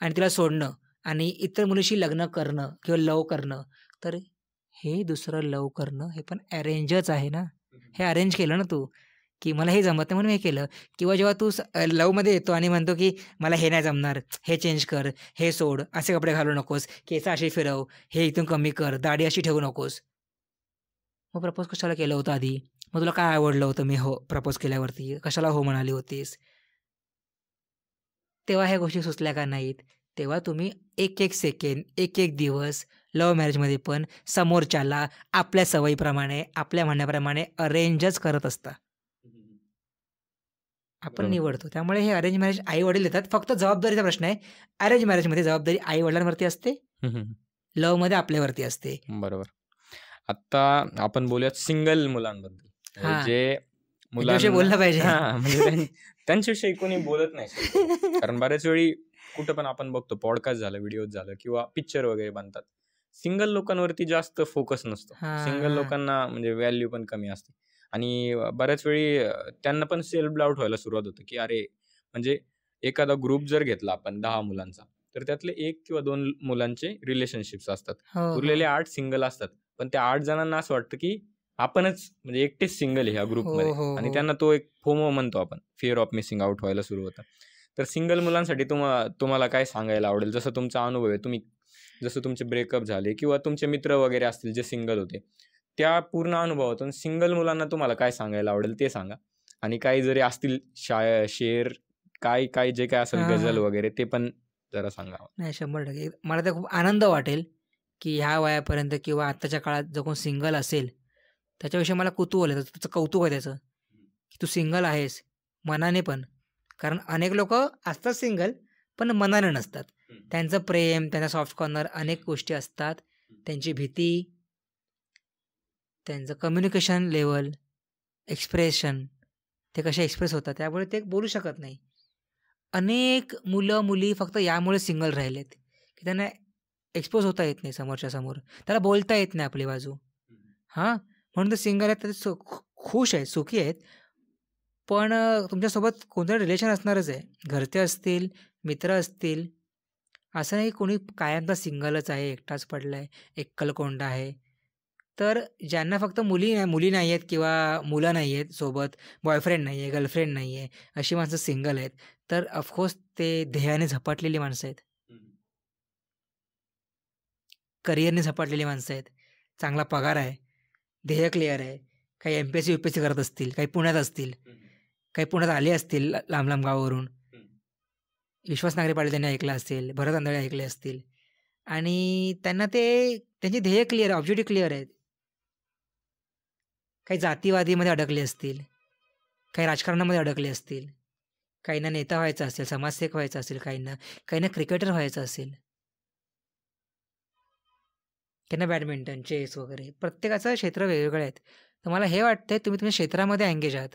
आणि तिला सोडणं आणि इतर मुलीशी लग्न करणं किंवा लव करणं, तर हे दुसरं लव करणं हे पण अरेंजच आहे ना. हे अरेंज केलं ना तू, की मला हे जमत नाही म्हणून हे केलं. किंवा जेव्हा तू लवमध्ये येतो आणि म्हणतो की मला हे नाही जमणार, हे चेंज कर, हे सोड, असे कपडे घालू नकोस, केस अशी फिरव, हे इथून कमी कर, दाढी अशी ठेवू नकोस. मग प्रपोज कशाला केलं होतं आधी? मग तुला काय आवडलं होतं मी हो प्रपोज केल्यावरती? कशाला हो म्हणाली होतीस? तेव्हा ह्या गोष्टी सुचल्या का नाहीत? तेव्हा तुम्ही एक एक सेकंड, एक एक दिवस लव्ह मॅरेजमध्ये पण समोरच्याला आपल्या सवयीप्रमाणे, आपल्या म्हणण्याप्रमाणे अरेंजच करत असता. आपण बरोबर. निवडतो. त्यामुळे हे अरेंज मॅरेज आई-वडील देतात. फक्त जबाबदारीचा प्रश्न आहे. अरेंज मॅरेजमध्ये जबाबदारी आई-वडिलांवरती असते, लव्हमध्ये आपल्यावरती असते. बरोबर. आता आपण बोलूयात सिंगल मुलांबद्दल. हां. जे त्याच्याविषयी बोललं पाहिजे. हां, म्हणजे त्यांच्याविषयी कोणी बोलत नाही. कारण बऱ्याच वेळी कुठं पण आपण बघतो, पॉडकास्ट झालं, व्हिडिओज झालं किंवा पिक्चर वगैरे बनतात. सिंगल लोकांवरती जास्त फोकस नसतो. सिंगल हां. लोकांना म्हणजे व्हॅल्यू पण कमी असते आणि बऱ्याच वेळी त्यांना पण सेल्फ डाऊट व्हायला सुरुवात होते, की अरे, म्हणजे एखादा ग्रुप जर घेतला आपण 10 मुलांचा, तर त्यातले 1 किंवा 2 मुलांचे रिलेशनशिप्स असतात. हो, उरलेले हो. 8 सिंगल असतात. पण त्या 8 जणांना असं वाटतं, की आपणच म्हणजे एकटेच सिंगल आहे ह्या हो, ग्रुपमध्ये हो, आणि हो. त्यांना तो एक फोमो म्हणतो आपण, फिअर ऑफ मिसिंग आउट व्हायला सुरू होतं. तर सिंगल मुलांसाठी तुम्हाला काय सांगायला आवडेल? जसं तुमचा अनुभव आहे, जसं तुमचे ब्रेकअप झाले किंवा तुमचे मित्र वगैरे असतील जे सिंगल होते, त्या पूर्ण अनुभवातून सिंगल मुलांना तुम्हाला काय सांगायला आवडेल ते सांगा. आणि काही जरी असतील शेर, काय जे काय असेल हां, गझल हां. वगैरे ते पण जरा सांगा. नाही 100% मला तर खूप आनंद वाटेल, की ह्या वयापर्यंत किंवा आत्ताच्या काळात जो कोण सिंगल असेल, त्याच्याविषयी मला कुतूहल आहे. त्याचं कौतुक आहे त्याचं, की तू सिंगल आहेस, मनाने पण. कारण अनेक लोकं असतात सिंगल, पण मनाने नसतात. त्यांचं प्रेम, त्यांचा सॉफ्ट कॉर्नर, अनेक गोष्टी असतात. त्यांची भीती, त्यांचं कम्युनिकेशन लेव्हल, एक्सप्रेशन, ते कसे एक्सप्रेस होतात, त्यामुळे ते बोलू शकत नाही. अनेक मुलं-मुली फक्त यामुळे सिंगल राहिलेत, की त्यांना एक्सपोज होता येत नाही समोरच्या समोर. त्याला बोलता येत नाही आपली बाजू. हां, म्हणून ते सिंगल आहेत, ते खुश आहेत, सुखी आहेत. पण तुमच्यासोबत कोणतं रिलेशन असणारच आहे. घरचे असतील, मित्र असतील. असं नाही कोणी कायमचा सिंगलच आहे, एकटाच पडलाय, एकलकोंडा आहे. तर ज्यांना फक्त मुली नाही आहेत किंवा मुलं नाही आहेत सोबत, बॉयफ्रेंड नाही आहे, गर्लफ्रेंड नाही आहे, अशी माणसं सिंगल आहेत. तर ऑफकोर्स ते ध्येयाने झपाटलेली माणसं आहेत. करिअरने झपाटलेली माणसं आहेत. चांगला पगार आहे, ध्येय क्लिअर आहे. काही एम-पी-एस-सी, यू-पी-एस-सी करत असतील, काही पुण्यात असतील, काही पुण्यात आले असतील लांब-लांब गावावरून. विश्वास नांगरे पाटील त्यांनी ऐकलं असेल, भरत आंधळे ऐकले असतील आणि त्यांना त्यांची ध्येय क्लिअर आहे, ऑब्जेक्टिव्ह क्लिअर आहेत. काही जातीवादीमध्ये अडकले असतील, काही राजकारणामध्ये अडकले असतील, काहींना नेता व्हायचं असेल, समाजसेवक व्हायचं असेल, काहींना क्रिकेटर व्हायचं असेल, त्यांना बॅडमिंटन, चेस वगैरे प्रत्येकाचं क्षेत्र वेगवेगळं आहेत. तर मला हे वाटतंय तुम्ही तुमच्या क्षेत्रामध्ये एंगेज आहात.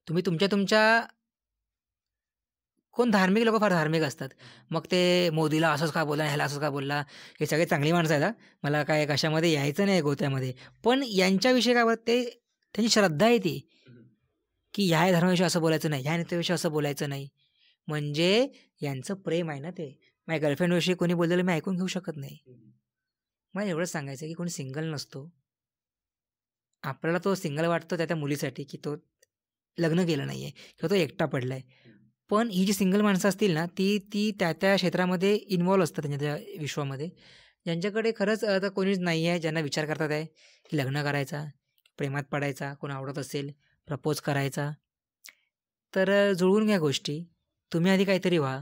तुम्ही तुमच्या कोण धार्मिक लोकं फार धार्मिक असतात. मग ते मोदीला असंच का बोलला, ह्याला असंच का बोलला, हे सगळे चांगली माणसं आहेत हां. मला काय कशामध्ये यायचं नाही गोत्यामध्ये. पण यांच्याविषयी काय बोलतात ते त्यांची श्रद्धा आहे ती, की ह्या धर्माविषयी असं बोलायचं नाही, ह्या नेत्याविषयी असं बोलायचं नाही. म्हणजे यांचं प्रेम आहे ना ते. माझ्या गर्लफ्रेंडविषयी कोणी बोललेलं मी ऐकून घेऊ शकत नाही. मला एवढंच सांगायचं आहे, की कोणी सिंगल नसतो. आपल्याला तो सिंगल वाटतो त्या मुलीसाठी, की तो लग्न केलं नाहीये किंवा तो एकटा पडलाय. पण ही जी सिंगल माणसं असतील ना, ती त्या क्षेत्रामध्ये इन्व्हॉल्व असतात त्यांच्या त्या विश्वामध्ये. ज्यांच्याकडे खरंच आता कोणीच नाही आहे, ज्यांना विचार करतात आहे, की लग्न करायचा, प्रेमात पडायचा, कोण आवडत असेल, प्रपोज करायचा. तर जुळवून घ्या गोष्टी. तुम्ही आधी काहीतरी व्हा.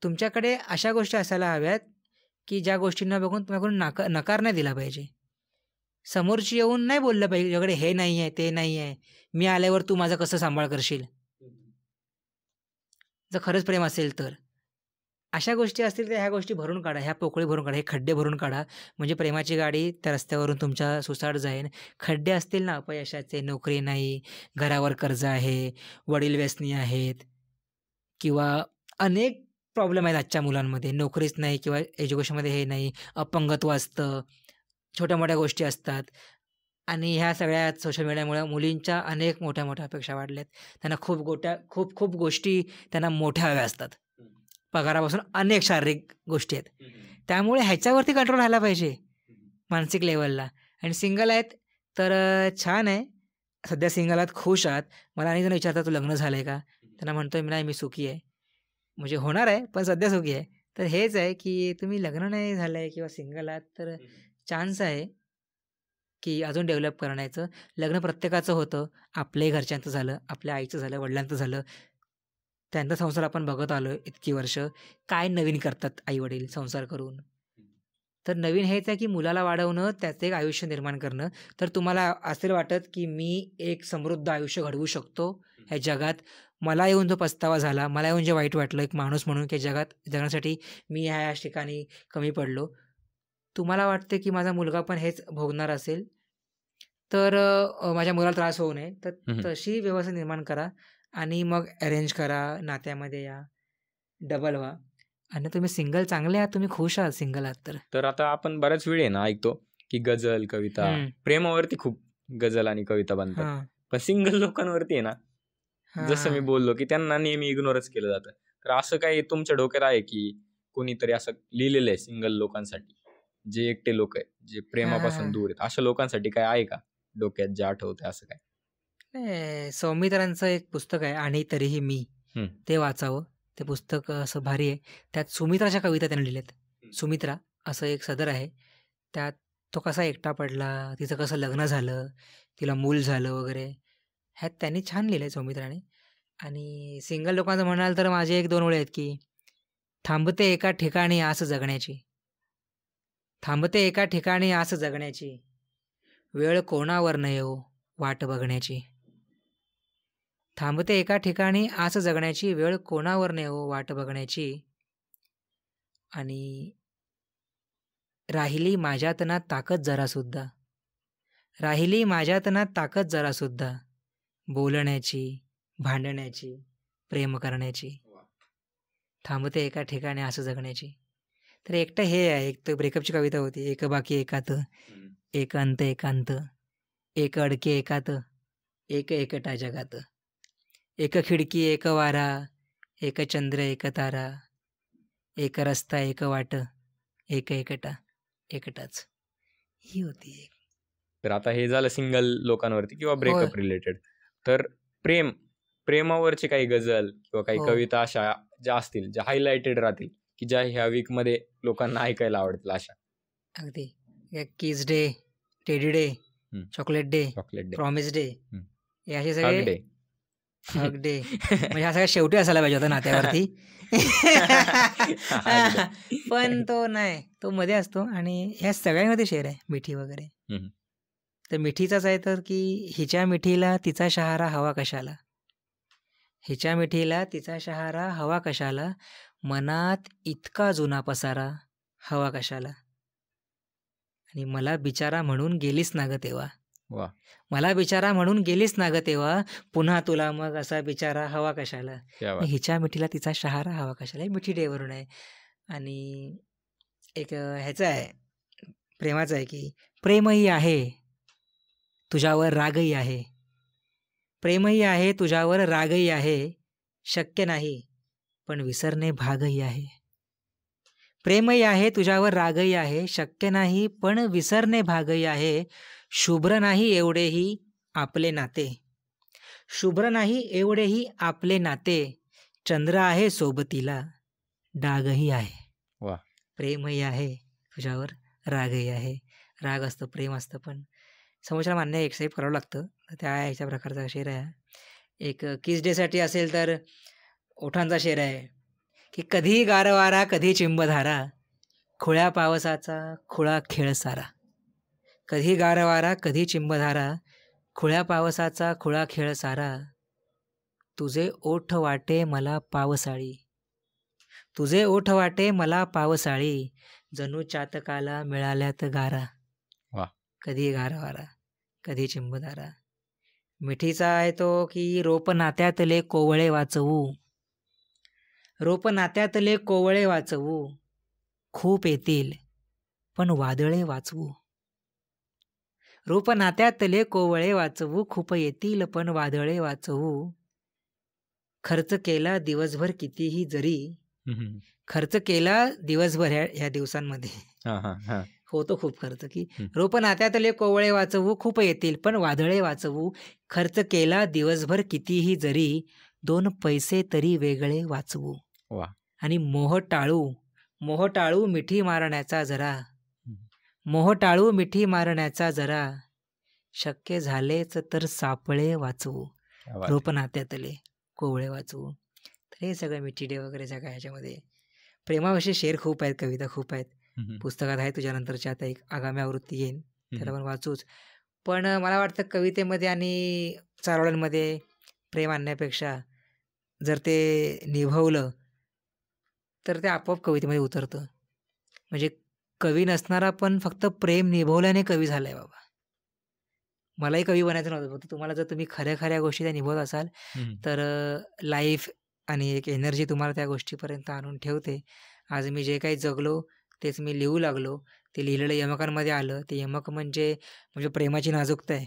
तुमच्याकडे अशा गोष्टी असायला हव्यात, की ज्या गोष्टींना बघून तुम्हाला नकार नाही दिला पाहिजे. समोरची येऊन नाही बोललं पाहिजे, तुझ्याकडे हे नाही आहे, ते नाही आहे. मी आल्यावर तू माझा कसं सांभाळ करशील? जर खरंच प्रेम असेल तर. अशा गोष्टी असतील तर ह्या गोष्टी भरून काढा, ह्या पोकळी भरून काढा, हे खड्डे भरून काढा. म्हणजे प्रेमाची गाडी त्या रस्त्यावरून तुमच्या सुसाट जाईल. खड्डे असतील ना अपयशाचे, नोकरी नाही, घरावर कर्ज आहे, वडील व्यसनी आहेत किंवा अनेक प्रॉब्लेम आहेत आजच्या मुलांमध्ये, नोकरीच नाही किंवा एज्युकेशनमध्ये हे नाही, अपंगत्व असतं, छोट्या मोठ्या गोष्टी असतात. आणि ह्या सगळ्या सोशल मीडियामुळे मुलींच्या अनेक मोठ्या मोठ्या अपेक्षा वाढल्यात. त्यांना खूप खूप गोष्टी त्यांना मोठ्या हव्या असतात. पगारापासून अनेक शारीरिक गोष्टी आहेत. त्यामुळे ह्याच्यावरती कंट्रोल राहायला पाहिजे मानसिक लेवलला. आणि सिंगल आहेत तर छान आहे, सध्या सिंगल आहात, खुश आहात. मला अनेक जण विचारतात तू लग्न झालं आहे का? त्यांना म्हणतोय मी नाही, मी सुखी आहे. म्हणजे होणार आहे पण सध्या सुखी आहे. तर हेच आहे की तुम्ही लग्न नाही झालं आहे किंवा सिंगल आहात तर चान्स आहे की अजून डेव्हलप करण्याचं. लग्न प्रत्येकाचं होतं. आपल्याही घरच्यांचं झालं, आपल्या आईचं झालं, वडिलांचं झालं. त्यांचा संसार आपण बघत आलो इतकी वर्ष. काय नवीन करतात आई-वडील संसार करून. तर नवीन हेच आहे की मुलाला वाढवणं, त्याचं एक आयुष्य निर्माण करणं. तर तुम्हाला असेल वाटत की मी एक समृद्ध आयुष्य घडवू शकतो ह्या जगात. मला येऊन जो पस्तावा झाला, मला येऊन जे वाईट वाटलं एक माणूस म्हणून की जगात जगण्यासाठी मी ह्या ठिकाणी कमी पडलो. तुम्हाला वाटते की माझा मुलगा पण हेच भोगणार असेल, तर माझ्या मुलाला त्रास होऊ नये, तर तशी व्यवस्था निर्माण करा आणि मग अरेंज करा, नात्यामध्ये या, डबल व्हा. आणि तुम्ही सिंगल चांगले आहात, तुम्ही खुश आहात सिंगल आहात तर. तर आता आपण बऱ्याच वेळी आहे ना ऐकतो की गझल, कविता, प्रेमावरती खूप गझल आणि कविता बनतात. हां, पण सिंगल लोकांवरती आहे ना, जसं मी बोललो की त्यांना नेहमी इग्नोरच केलं जातं. तर असं काही तुमच्या डोक्यात आहे की कोणीतरी असं लिहिलेलं आहे सिंगल लोकांसाठी, जे एकटे लोक आहेत, जे प्रेमापासून दूर आहेत, अशा लोकांसाठी काय आहे का डोक्यात जे आठवतंय असं काय? सौमित्रांचं एक पुस्तक आहे आणि तरीही मी, ते वाचावं. ते पुस्तक असं भारी आहे. त्यात सुमित्राच्या कविता त्याने लिहिल्यात. सुमित्रा असं एक सदर आहे. त्यात तो कसा एकटा पडला, तिचं कसं लग्न झालं, तिला मूल झालं वगैरे, ह्यात त्यांनी छान लिहिलं आहे सौमित्राने. आणि सिंगल लोकांचं म्हणाल तर माझे 1-2 ओळी आहेत की थांबते एका ठिकाणी आस जगण्याची, थांबते एका ठिकाणी आस जगण्याची, वेळ कोणावर न येवो वाट बघण्याची. थांबते एका ठिकाणी आस जगण्याची, वेळ कोणावर न येवो वाट बघण्याची. आणि राहिली माझ्यात ना ताकद जरासुद्धा, राहिली माझ्यात ना ताकद जरासुद्धा, बोलण्याची, भांडण्याची, प्रेम करण्याची. थांबते एका ठिकाणी आस जगण्याची. तर एकटं हे आहे, एक तर ब्रेकअपची कविता होती. एक बाकी एकात, एक अंत एकांत, एक अडके एकात, एक एकटा जगात. एक खिडकी एक वारा, एक चंद्र एक तारा, एक रस्ता एक वाट, एक एकटा एकटाच. ही होती एक. तर आता हे झालं सिंगल लोकांवरती किंवा ब्रेकअप रिलेटेड. तर प्रेमावरची काही गझल किंवा काही कविता अशा ज्या असतील, ज्या हायलाइटेड राहतील, की ज्या ह्या वीकमध्ये लोकांना ऐकायला आवडतील अशा. अगदी kiss day, teddy day, chocolate day, promise day, हे असे सगळे हग डे. म्हणजे हा सगळ्या शेवटी असायला पाहिजे होता नात्यावरती. पण तो नाही, तो मध्ये असतो. आणि ह्या सगळ्यांमध्ये शेर आहे, मिठी वगैरे. तर मिठीचाच आहे तर की हिच्या मिठीला तिचा शहारा हवा कशाला, हिच्या मिठीला तिचा शहारा हवा कशाला, मनात इतका जुना पसारा हवा कशाला. आणि मला बिचारा म्हणून गेलीस ना ग तेव्हा, मला बिचारा म्हणून गेलीस ना ग तेव्हा, पुन्हा तुला मग असा बिचारा हवा कशाला. हिच्या मिठीला तिचा शहारा हवा कशाला, हे मिठी डेवरून आहे. आणि एक ह्याचं आहे, प्रेमाचं आहे की प्रेमही आहे तुझ्यावर रागही आहे, प्रेमही आहे तुझ्यावर रागही आहे, शक्य नाही पण विसरणे भागही आहे. प्रेमही आहे तुझ्यावर रागही आहे, शक्य नाही पण विसरणे भागही आहे. शुभ्र नाही एवढेही आपले नाते, शुभ्र नाही एवढेही आपले नाते, चंद्र आहे सोबतीला डागही आहे. प्रेमही आहे तुझ्यावर रागही आहे. राग असतं, प्रेम असतं, पण समोरच्याला मान्य एक्सेप्ट करावं लागतं. त्या ह्याच्या प्रकारचा शेर आहे. एक किस डेसाठी असेल तर ओठांचा शेर आहे की कधी गारवारा कधी चिंबधारा, खुळ्या पावसाचा खुळा खेळ सारा. कधी गारवारा कधी चिंबधारा, खुळ्या पावसाचा खुळा खेळ सारा. तुझे ओठ वाटे मला पावसाळी, तुझे ओठ वाटे मला पावसाळी, जणू चातकाला मिळाल्यात गारा. वा. कधी गारा वारा, कधी चिंबदारा. मिठीचा आहे तो की रोप नात्यातले कोवळे वाचवू, रोप नात्यातले कोवळे वाचवू, खूप येतील पण वादळे वाचवू. रोप नात्यातले कोवळे वाचवू, खूप येतील पण वादळे वाचवू. खर्च केला दिवसभर कितीही जरी, खर्च केला दिवसभर ह्या दिवसांमध्ये होतो खूप खर्च की रोप नात्यातले कोवळे वाचवू, खूप येतील पण वादळे वाचवू. खर्च केला दिवसभर कितीही जरी, 2 पैसे तरी वेगळे वाचवू. वा. आणि मोह टाळू मिठी मारण्याचा जरा, मोह टाळू मिठी मारण्याचा जरा. शक्य झालेच तर सापळे वाचवू, रोप नात्यातले कोवळे वाचवू. तर हे सगळं मिठीडे वगैरे सगळं ह्याच्यामध्ये प्रेमाविषयी शेर खूप आहेत, कविता खूप आहेत. पुस्तकात आहे तुझ्यानंतरची आता एक आगामी आवृत्ती येईन, त्याला पण वाचूच. पण मला वाटतं कवितेमध्ये आणि चारोळ्यांमध्ये प्रेम आणण्यापेक्षा जर ते निभवलं तर ते आपोआप कवितेमध्ये उतरतं. म्हणजे कवी नसणारा पण फक्त प्रेम निभवल्याने कवी झालाय बाबा. मलाही कवी बनायचं नव्हतं, फक्त तुम्हाला जर तुम्ही खऱ्या खऱ्या गोष्टी त्या निभवत असाल तर लाईफ आणि एक एनर्जी तुम्हाला त्या गोष्टीपर्यंत आणून ठेवते. आज मी जे काही जगलो तेच मी लिहू लागलो, ते लिहिलेलं यमकांमध्ये आलं. ते यमक म्हणजे प्रेमाची नाजूकता आहे.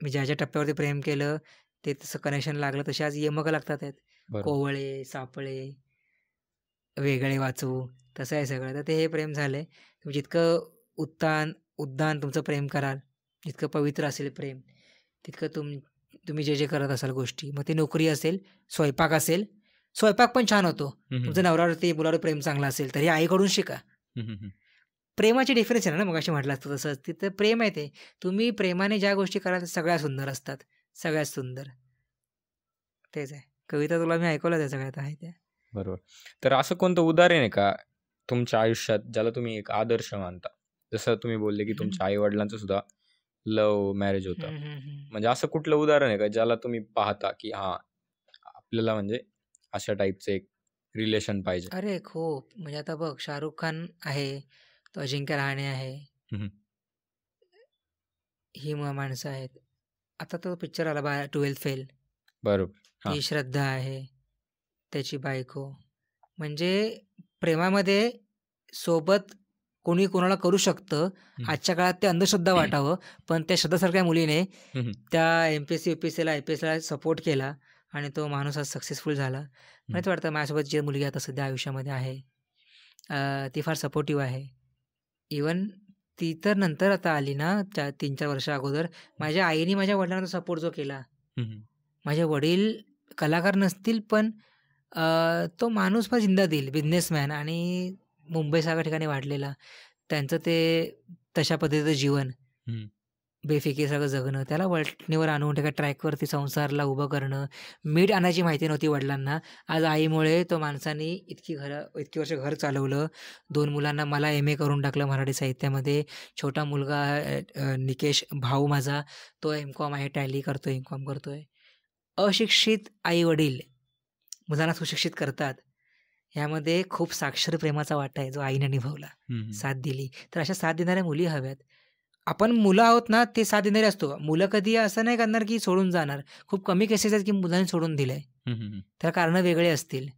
मी ज्या ज्या टप्प्यावरती प्रेम केलं ते तसं कनेक्शन लागलं, तसे आज यमक लागतात आहेत. कोवळे, सापळे, वेगळे वाचवू, तसं आहे सगळं. तर ते हे प्रेम झालंय. तुम्ही जितकं उद्दान तुमचं प्रेम कराल, जितकं पवित्र असेल प्रेम, तितकं तुम्ही जे जे करत असाल गोष्टी, मग ते नोकरी असेल, स्वयंपाक असेल, स्वयंपाक पण छान होतो. तुमचं नवऱ्यावरती मुलावर प्रेम चांगलं असेल तरी आईकडून शिका. प्रेमाची डिफरन्स आहे ना, मग अशी म्हटलं असतं तसं तिथं प्रेम आहे. ते तुम्ही प्रेमाने ज्या गोष्टी कराल सगळ्या सुंदर असतात, सगळ्यात सुंदर. तेच आहे. कविता तुला मी ऐकवलं त्या सगळ्यात आहे त्या. बरोबर. तर असं कोणतं उदाहरण आहे का तुमच्या आयुष्यात ज्याला तुम्ही एक आदर्श मानता? जसं तुम्ही बोलले की तुमच्या आई वडिलांचं सुद्धा लव्ह मॅरेज होतं. म्हणजे असं कुठलं उदाहरण आहे का ज्याला तुम्ही पाहता की हा आपल्याला म्हणजे अशा टाईपचं एक रिलेशन पाहिजे? अरे खूप. म्हणजे आता बघ, शाहरुख खान आहे, तो अजिंक्य रहाणे आहे, ही माणसं आहेत. आता तो पिक्चर आला 12th फेल, बरोबर. ही श्रद्धा आहे, त्याची बायको. म्हणजे प्रेमामध्ये सोबत कोणी कोणाला करू शकतं. आजच्या काळात ते अंधश्रद्धा वाटावं, पण त्या श्रद्धासारख्या मुलीने त्या MPSC UPSCला IPSला सपोर्ट केला आणि तो माणूस आज सक्सेसफुल झाला. मला तर वाटतं माझ्यासोबत जी मुलगी आता सध्या आयुष्यामध्ये आहे ती फार सपोर्टिव्ह आहे. इवन ती तर नंतर आता आली ना, 3-4 वर्षा अगोदर माझ्या आईने माझ्या वडिलांना सपोर्ट जो केला. माझे वडील कलाकार नसतील पण तो माणूस फार जिंदा दिल, बिझनेसमॅन आणि मुंबईसारख्या ठिकाणी वाढलेला. त्यांचं ते तशा पद्धतीचं जीवन, बेफिकीर सगळं जगणं, त्याला वळणीवर आणून एका ट्रॅकवरती संसारला उभं करणं. मीठ आणायची माहिती नव्हती वडिलांना. आज आईमुळे तो माणसाने इतकी वर्ष घर चालवलं. 2 मुलांना मला MA करून टाकलं मराठी साहित्यामध्ये. छोटा मुलगा निकेश भाऊ माझा, तो MCOM आहे, टॅली करतोय, MCOM करतोय. अशिक्षित आई वडील मुलांना सुशिक्षित करतात. ह्यामध्ये खूप साक्षर प्रेमाचा वाटा आहे जो आईने निभावला, साथ दिली. तर अशा साथ देणाऱ्या मुली हव्यात. आपण मुलं आहोत ना, ते साथ देणारे असतो. मुलं कधी असं नाही करणार की सोडून जाणार. खूप कमी केसेस आहेत की मुलांनी सोडून दिलंय. त्याला कारणं वेगळे असतील.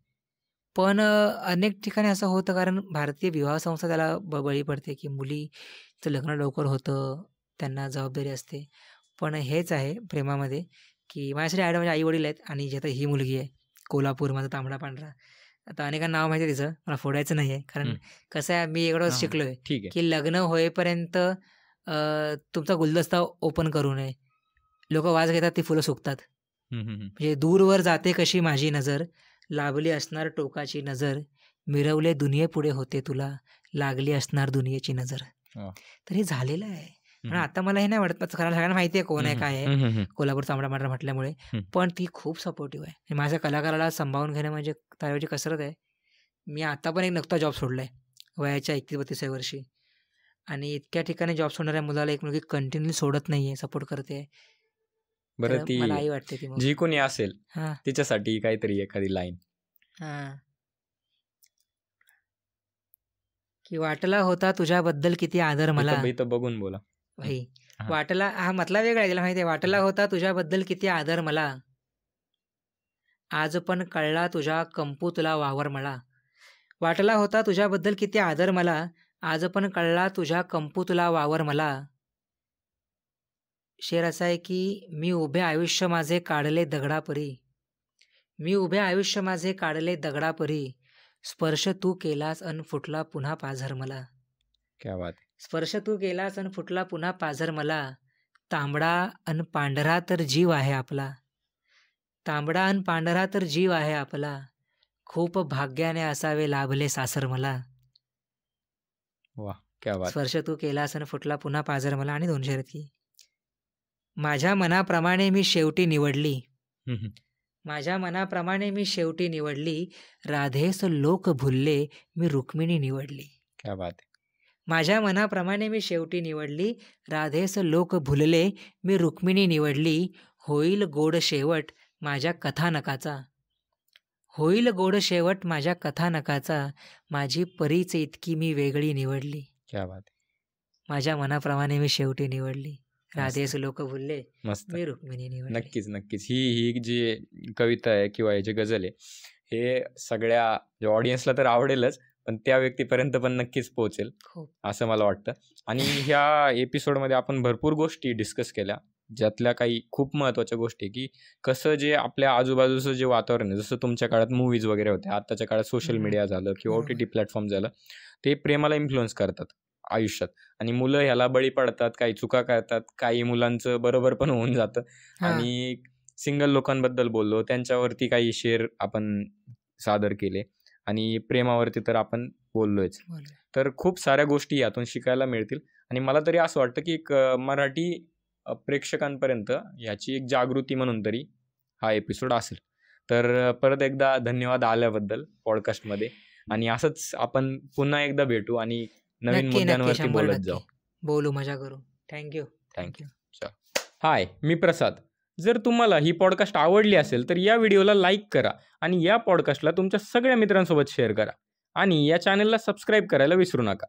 पण अनेक ठिकाणी असं होतं कारण भारतीय विवाह संस्था त्याला बळी पडते की मुलीचं लग्न लवकर होतं, त्यांना जबाबदारी असते. पण हेच आहे प्रेमामध्ये की माझ्यासाठी माझे आई वडील आहेत आणि जे ही मुलगी आहे, कोल्हापूर, माझा तांबडा पांढरा. आता अनेकांना नाव माहिती आहे तिचं, मला फोडायचं नाही आहे. कारण कसं आहे, मी एवढं शिकलोय की लग्न होईपर्यंत तुमचा गुलदस्ता ओपन करू नये. लोक वाज घेतात, ती फुलं सुकतात. म्हणजे दूरवर जाते कशी माझी नजर, लाभली असणार टोकाची नजर, मिरवले दुनियेपुढे होते तुला, लागली असणार दुनियेची नजर. तर हे झालेलं आहे. पण आता मला हे नाही वाटत, कारण सगळ्यांना माहिती आहे कोण आहे, काय आहे, कोल्हापूर तांबडा पांढरा म्हटल्यामुळे. पण ती खूप सपोर्टिव्ह आहे. माझ्या कलाकाराला सांभाळून घेणं म्हणजे त्याऐवजी कसरत आहे. मी आता पण एक नुकता जॉब सोडलाय वयाच्या 31-32 वर्षी, आणि इतक्या ठिकाणी जॉब सोडणाऱ्या मुलाला एक मुलगी कंटिन्यू सोडत नाहीये, सपोर्ट करते. बरं, ती मला आई वाटते ती जी कोणी असेल तिच्यासाठी काहीतरी एखादी लाईन. की वाटला होता तुझ्याबद्दल किती आदर मला. इथं बघून बोला. भाई हा. वाटला, हा मतला वेगळा आहे, त्याला माहिती आहे. वाटला होता तुझ्याबद्दल किती आदर मला, आज पण कळला तुझ्या कंपू तुला वावर मला. वाटला होता तुझ्याबद्दल किती आदर मला, आज पण कळला तुझ्या कंपू तुला वावर मला. शेर असा आहे की मी उभे आयुष्य माझे काढले दगडापरी, मी उभे आयुष्य माझे काढले दगडापरी, स्पर्श तू केलास अन फुटला पुन्हा पाझर मला. क्या बात. स्पर्श तू केलास अन फुटला पुन्हा पाझर मला. तांबडा अन पांढरा तर जीव आहे आपला, तांबडा अन पांढरा तर जीव आहे आपला, खूप भाग्याने असावे लाभले सासर मला. वा, क्या बात. स्पर्श तू केलास अन फुटला पुन्हा पाझर मला. आणि 2 शर्यत की माझ्या मनाप्रमाणे मी शेवटी निवडली, माझ्या मनाप्रमाणे मी शेवटी निवडली, राधेस लोक भुलले मी रुक्मिणी निवडली. क्या बात. माझ्या मनाप्रमाणे मी शेवटी निवडली, राधेस लोक भुलले मी रुक्मिणी निवडली. होईल गोड शेवट माझ्या कथानकाचा, होईल गोड शेवट माझ्या कथानकाचा, माझी परीच इतकी मी वेगळी निवडली. क्या बात. माझ्या मनाप्रमाणे मी शेवटी निवडली, राधेस लोक भुलले मस्त. मी रुक्मिणी निवडली. नक्कीच. ही जी कविता आहे किंवा हे जे गझल आहे, हे सगळ्या ऑडियन्सला तर आवडेलच, पण त्या व्यक्तीपर्यंत पण नक्कीच पोहोचेल असं मला वाटतं. आणि ह्या एपिसोडमध्ये आपण भरपूर गोष्टी डिस्कस केल्या, ज्यातल्या काही खूप महत्त्वाच्या गोष्टी की कसं जे आपल्या आजूबाजूचं जे वातावरण आहे, जसं तुमच्या काळात मूवीज वगैरे होते, आत्ताच्या काळात सोशल मीडिया झालं किंवा OTT प्लॅटफॉर्म झालं, ते प्रेमाला इन्फ्लुअन्स करतात आयुष्यात. आणि मुलं ह्याला बळी पडतात, काही चुका करतात, काही मुलांचं बरोबर पण होऊन जातं. आणि सिंगल लोकांबद्दल बोललो, त्यांच्यावरती काही शेर आपण सादर केले आणि प्रेमावरती तर आपण बोललोयच. तर खूप साऱ्या गोष्टी यातून शिकायला मिळतील. आणि मला तरी असं वाटतं की एक मराठी प्रेक्षकांपर्यंत याची एक जागृती म्हणून तरी हा एपिसोड असेल. तर परत एकदा धन्यवाद आल्याबद्दल पॉडकास्टमध्ये. आणि असंच आपण पुन्हा एकदा भेटू आणि नवीन मुद्द्यांवरती बोलत जाऊ, बोलू, मजा करू. थँक्यू. हाय, मी प्रसाद. जर तुम्हाला ही पॉडकास्ट आवडली असेल तर या व्हिडिओला लाईक करा आणि या पॉडकास्टला तुमच्या सगळ्या मित्रांसोबत शेअर करा आणि या चॅनलला सबस्क्राईब करायला विसरू नका.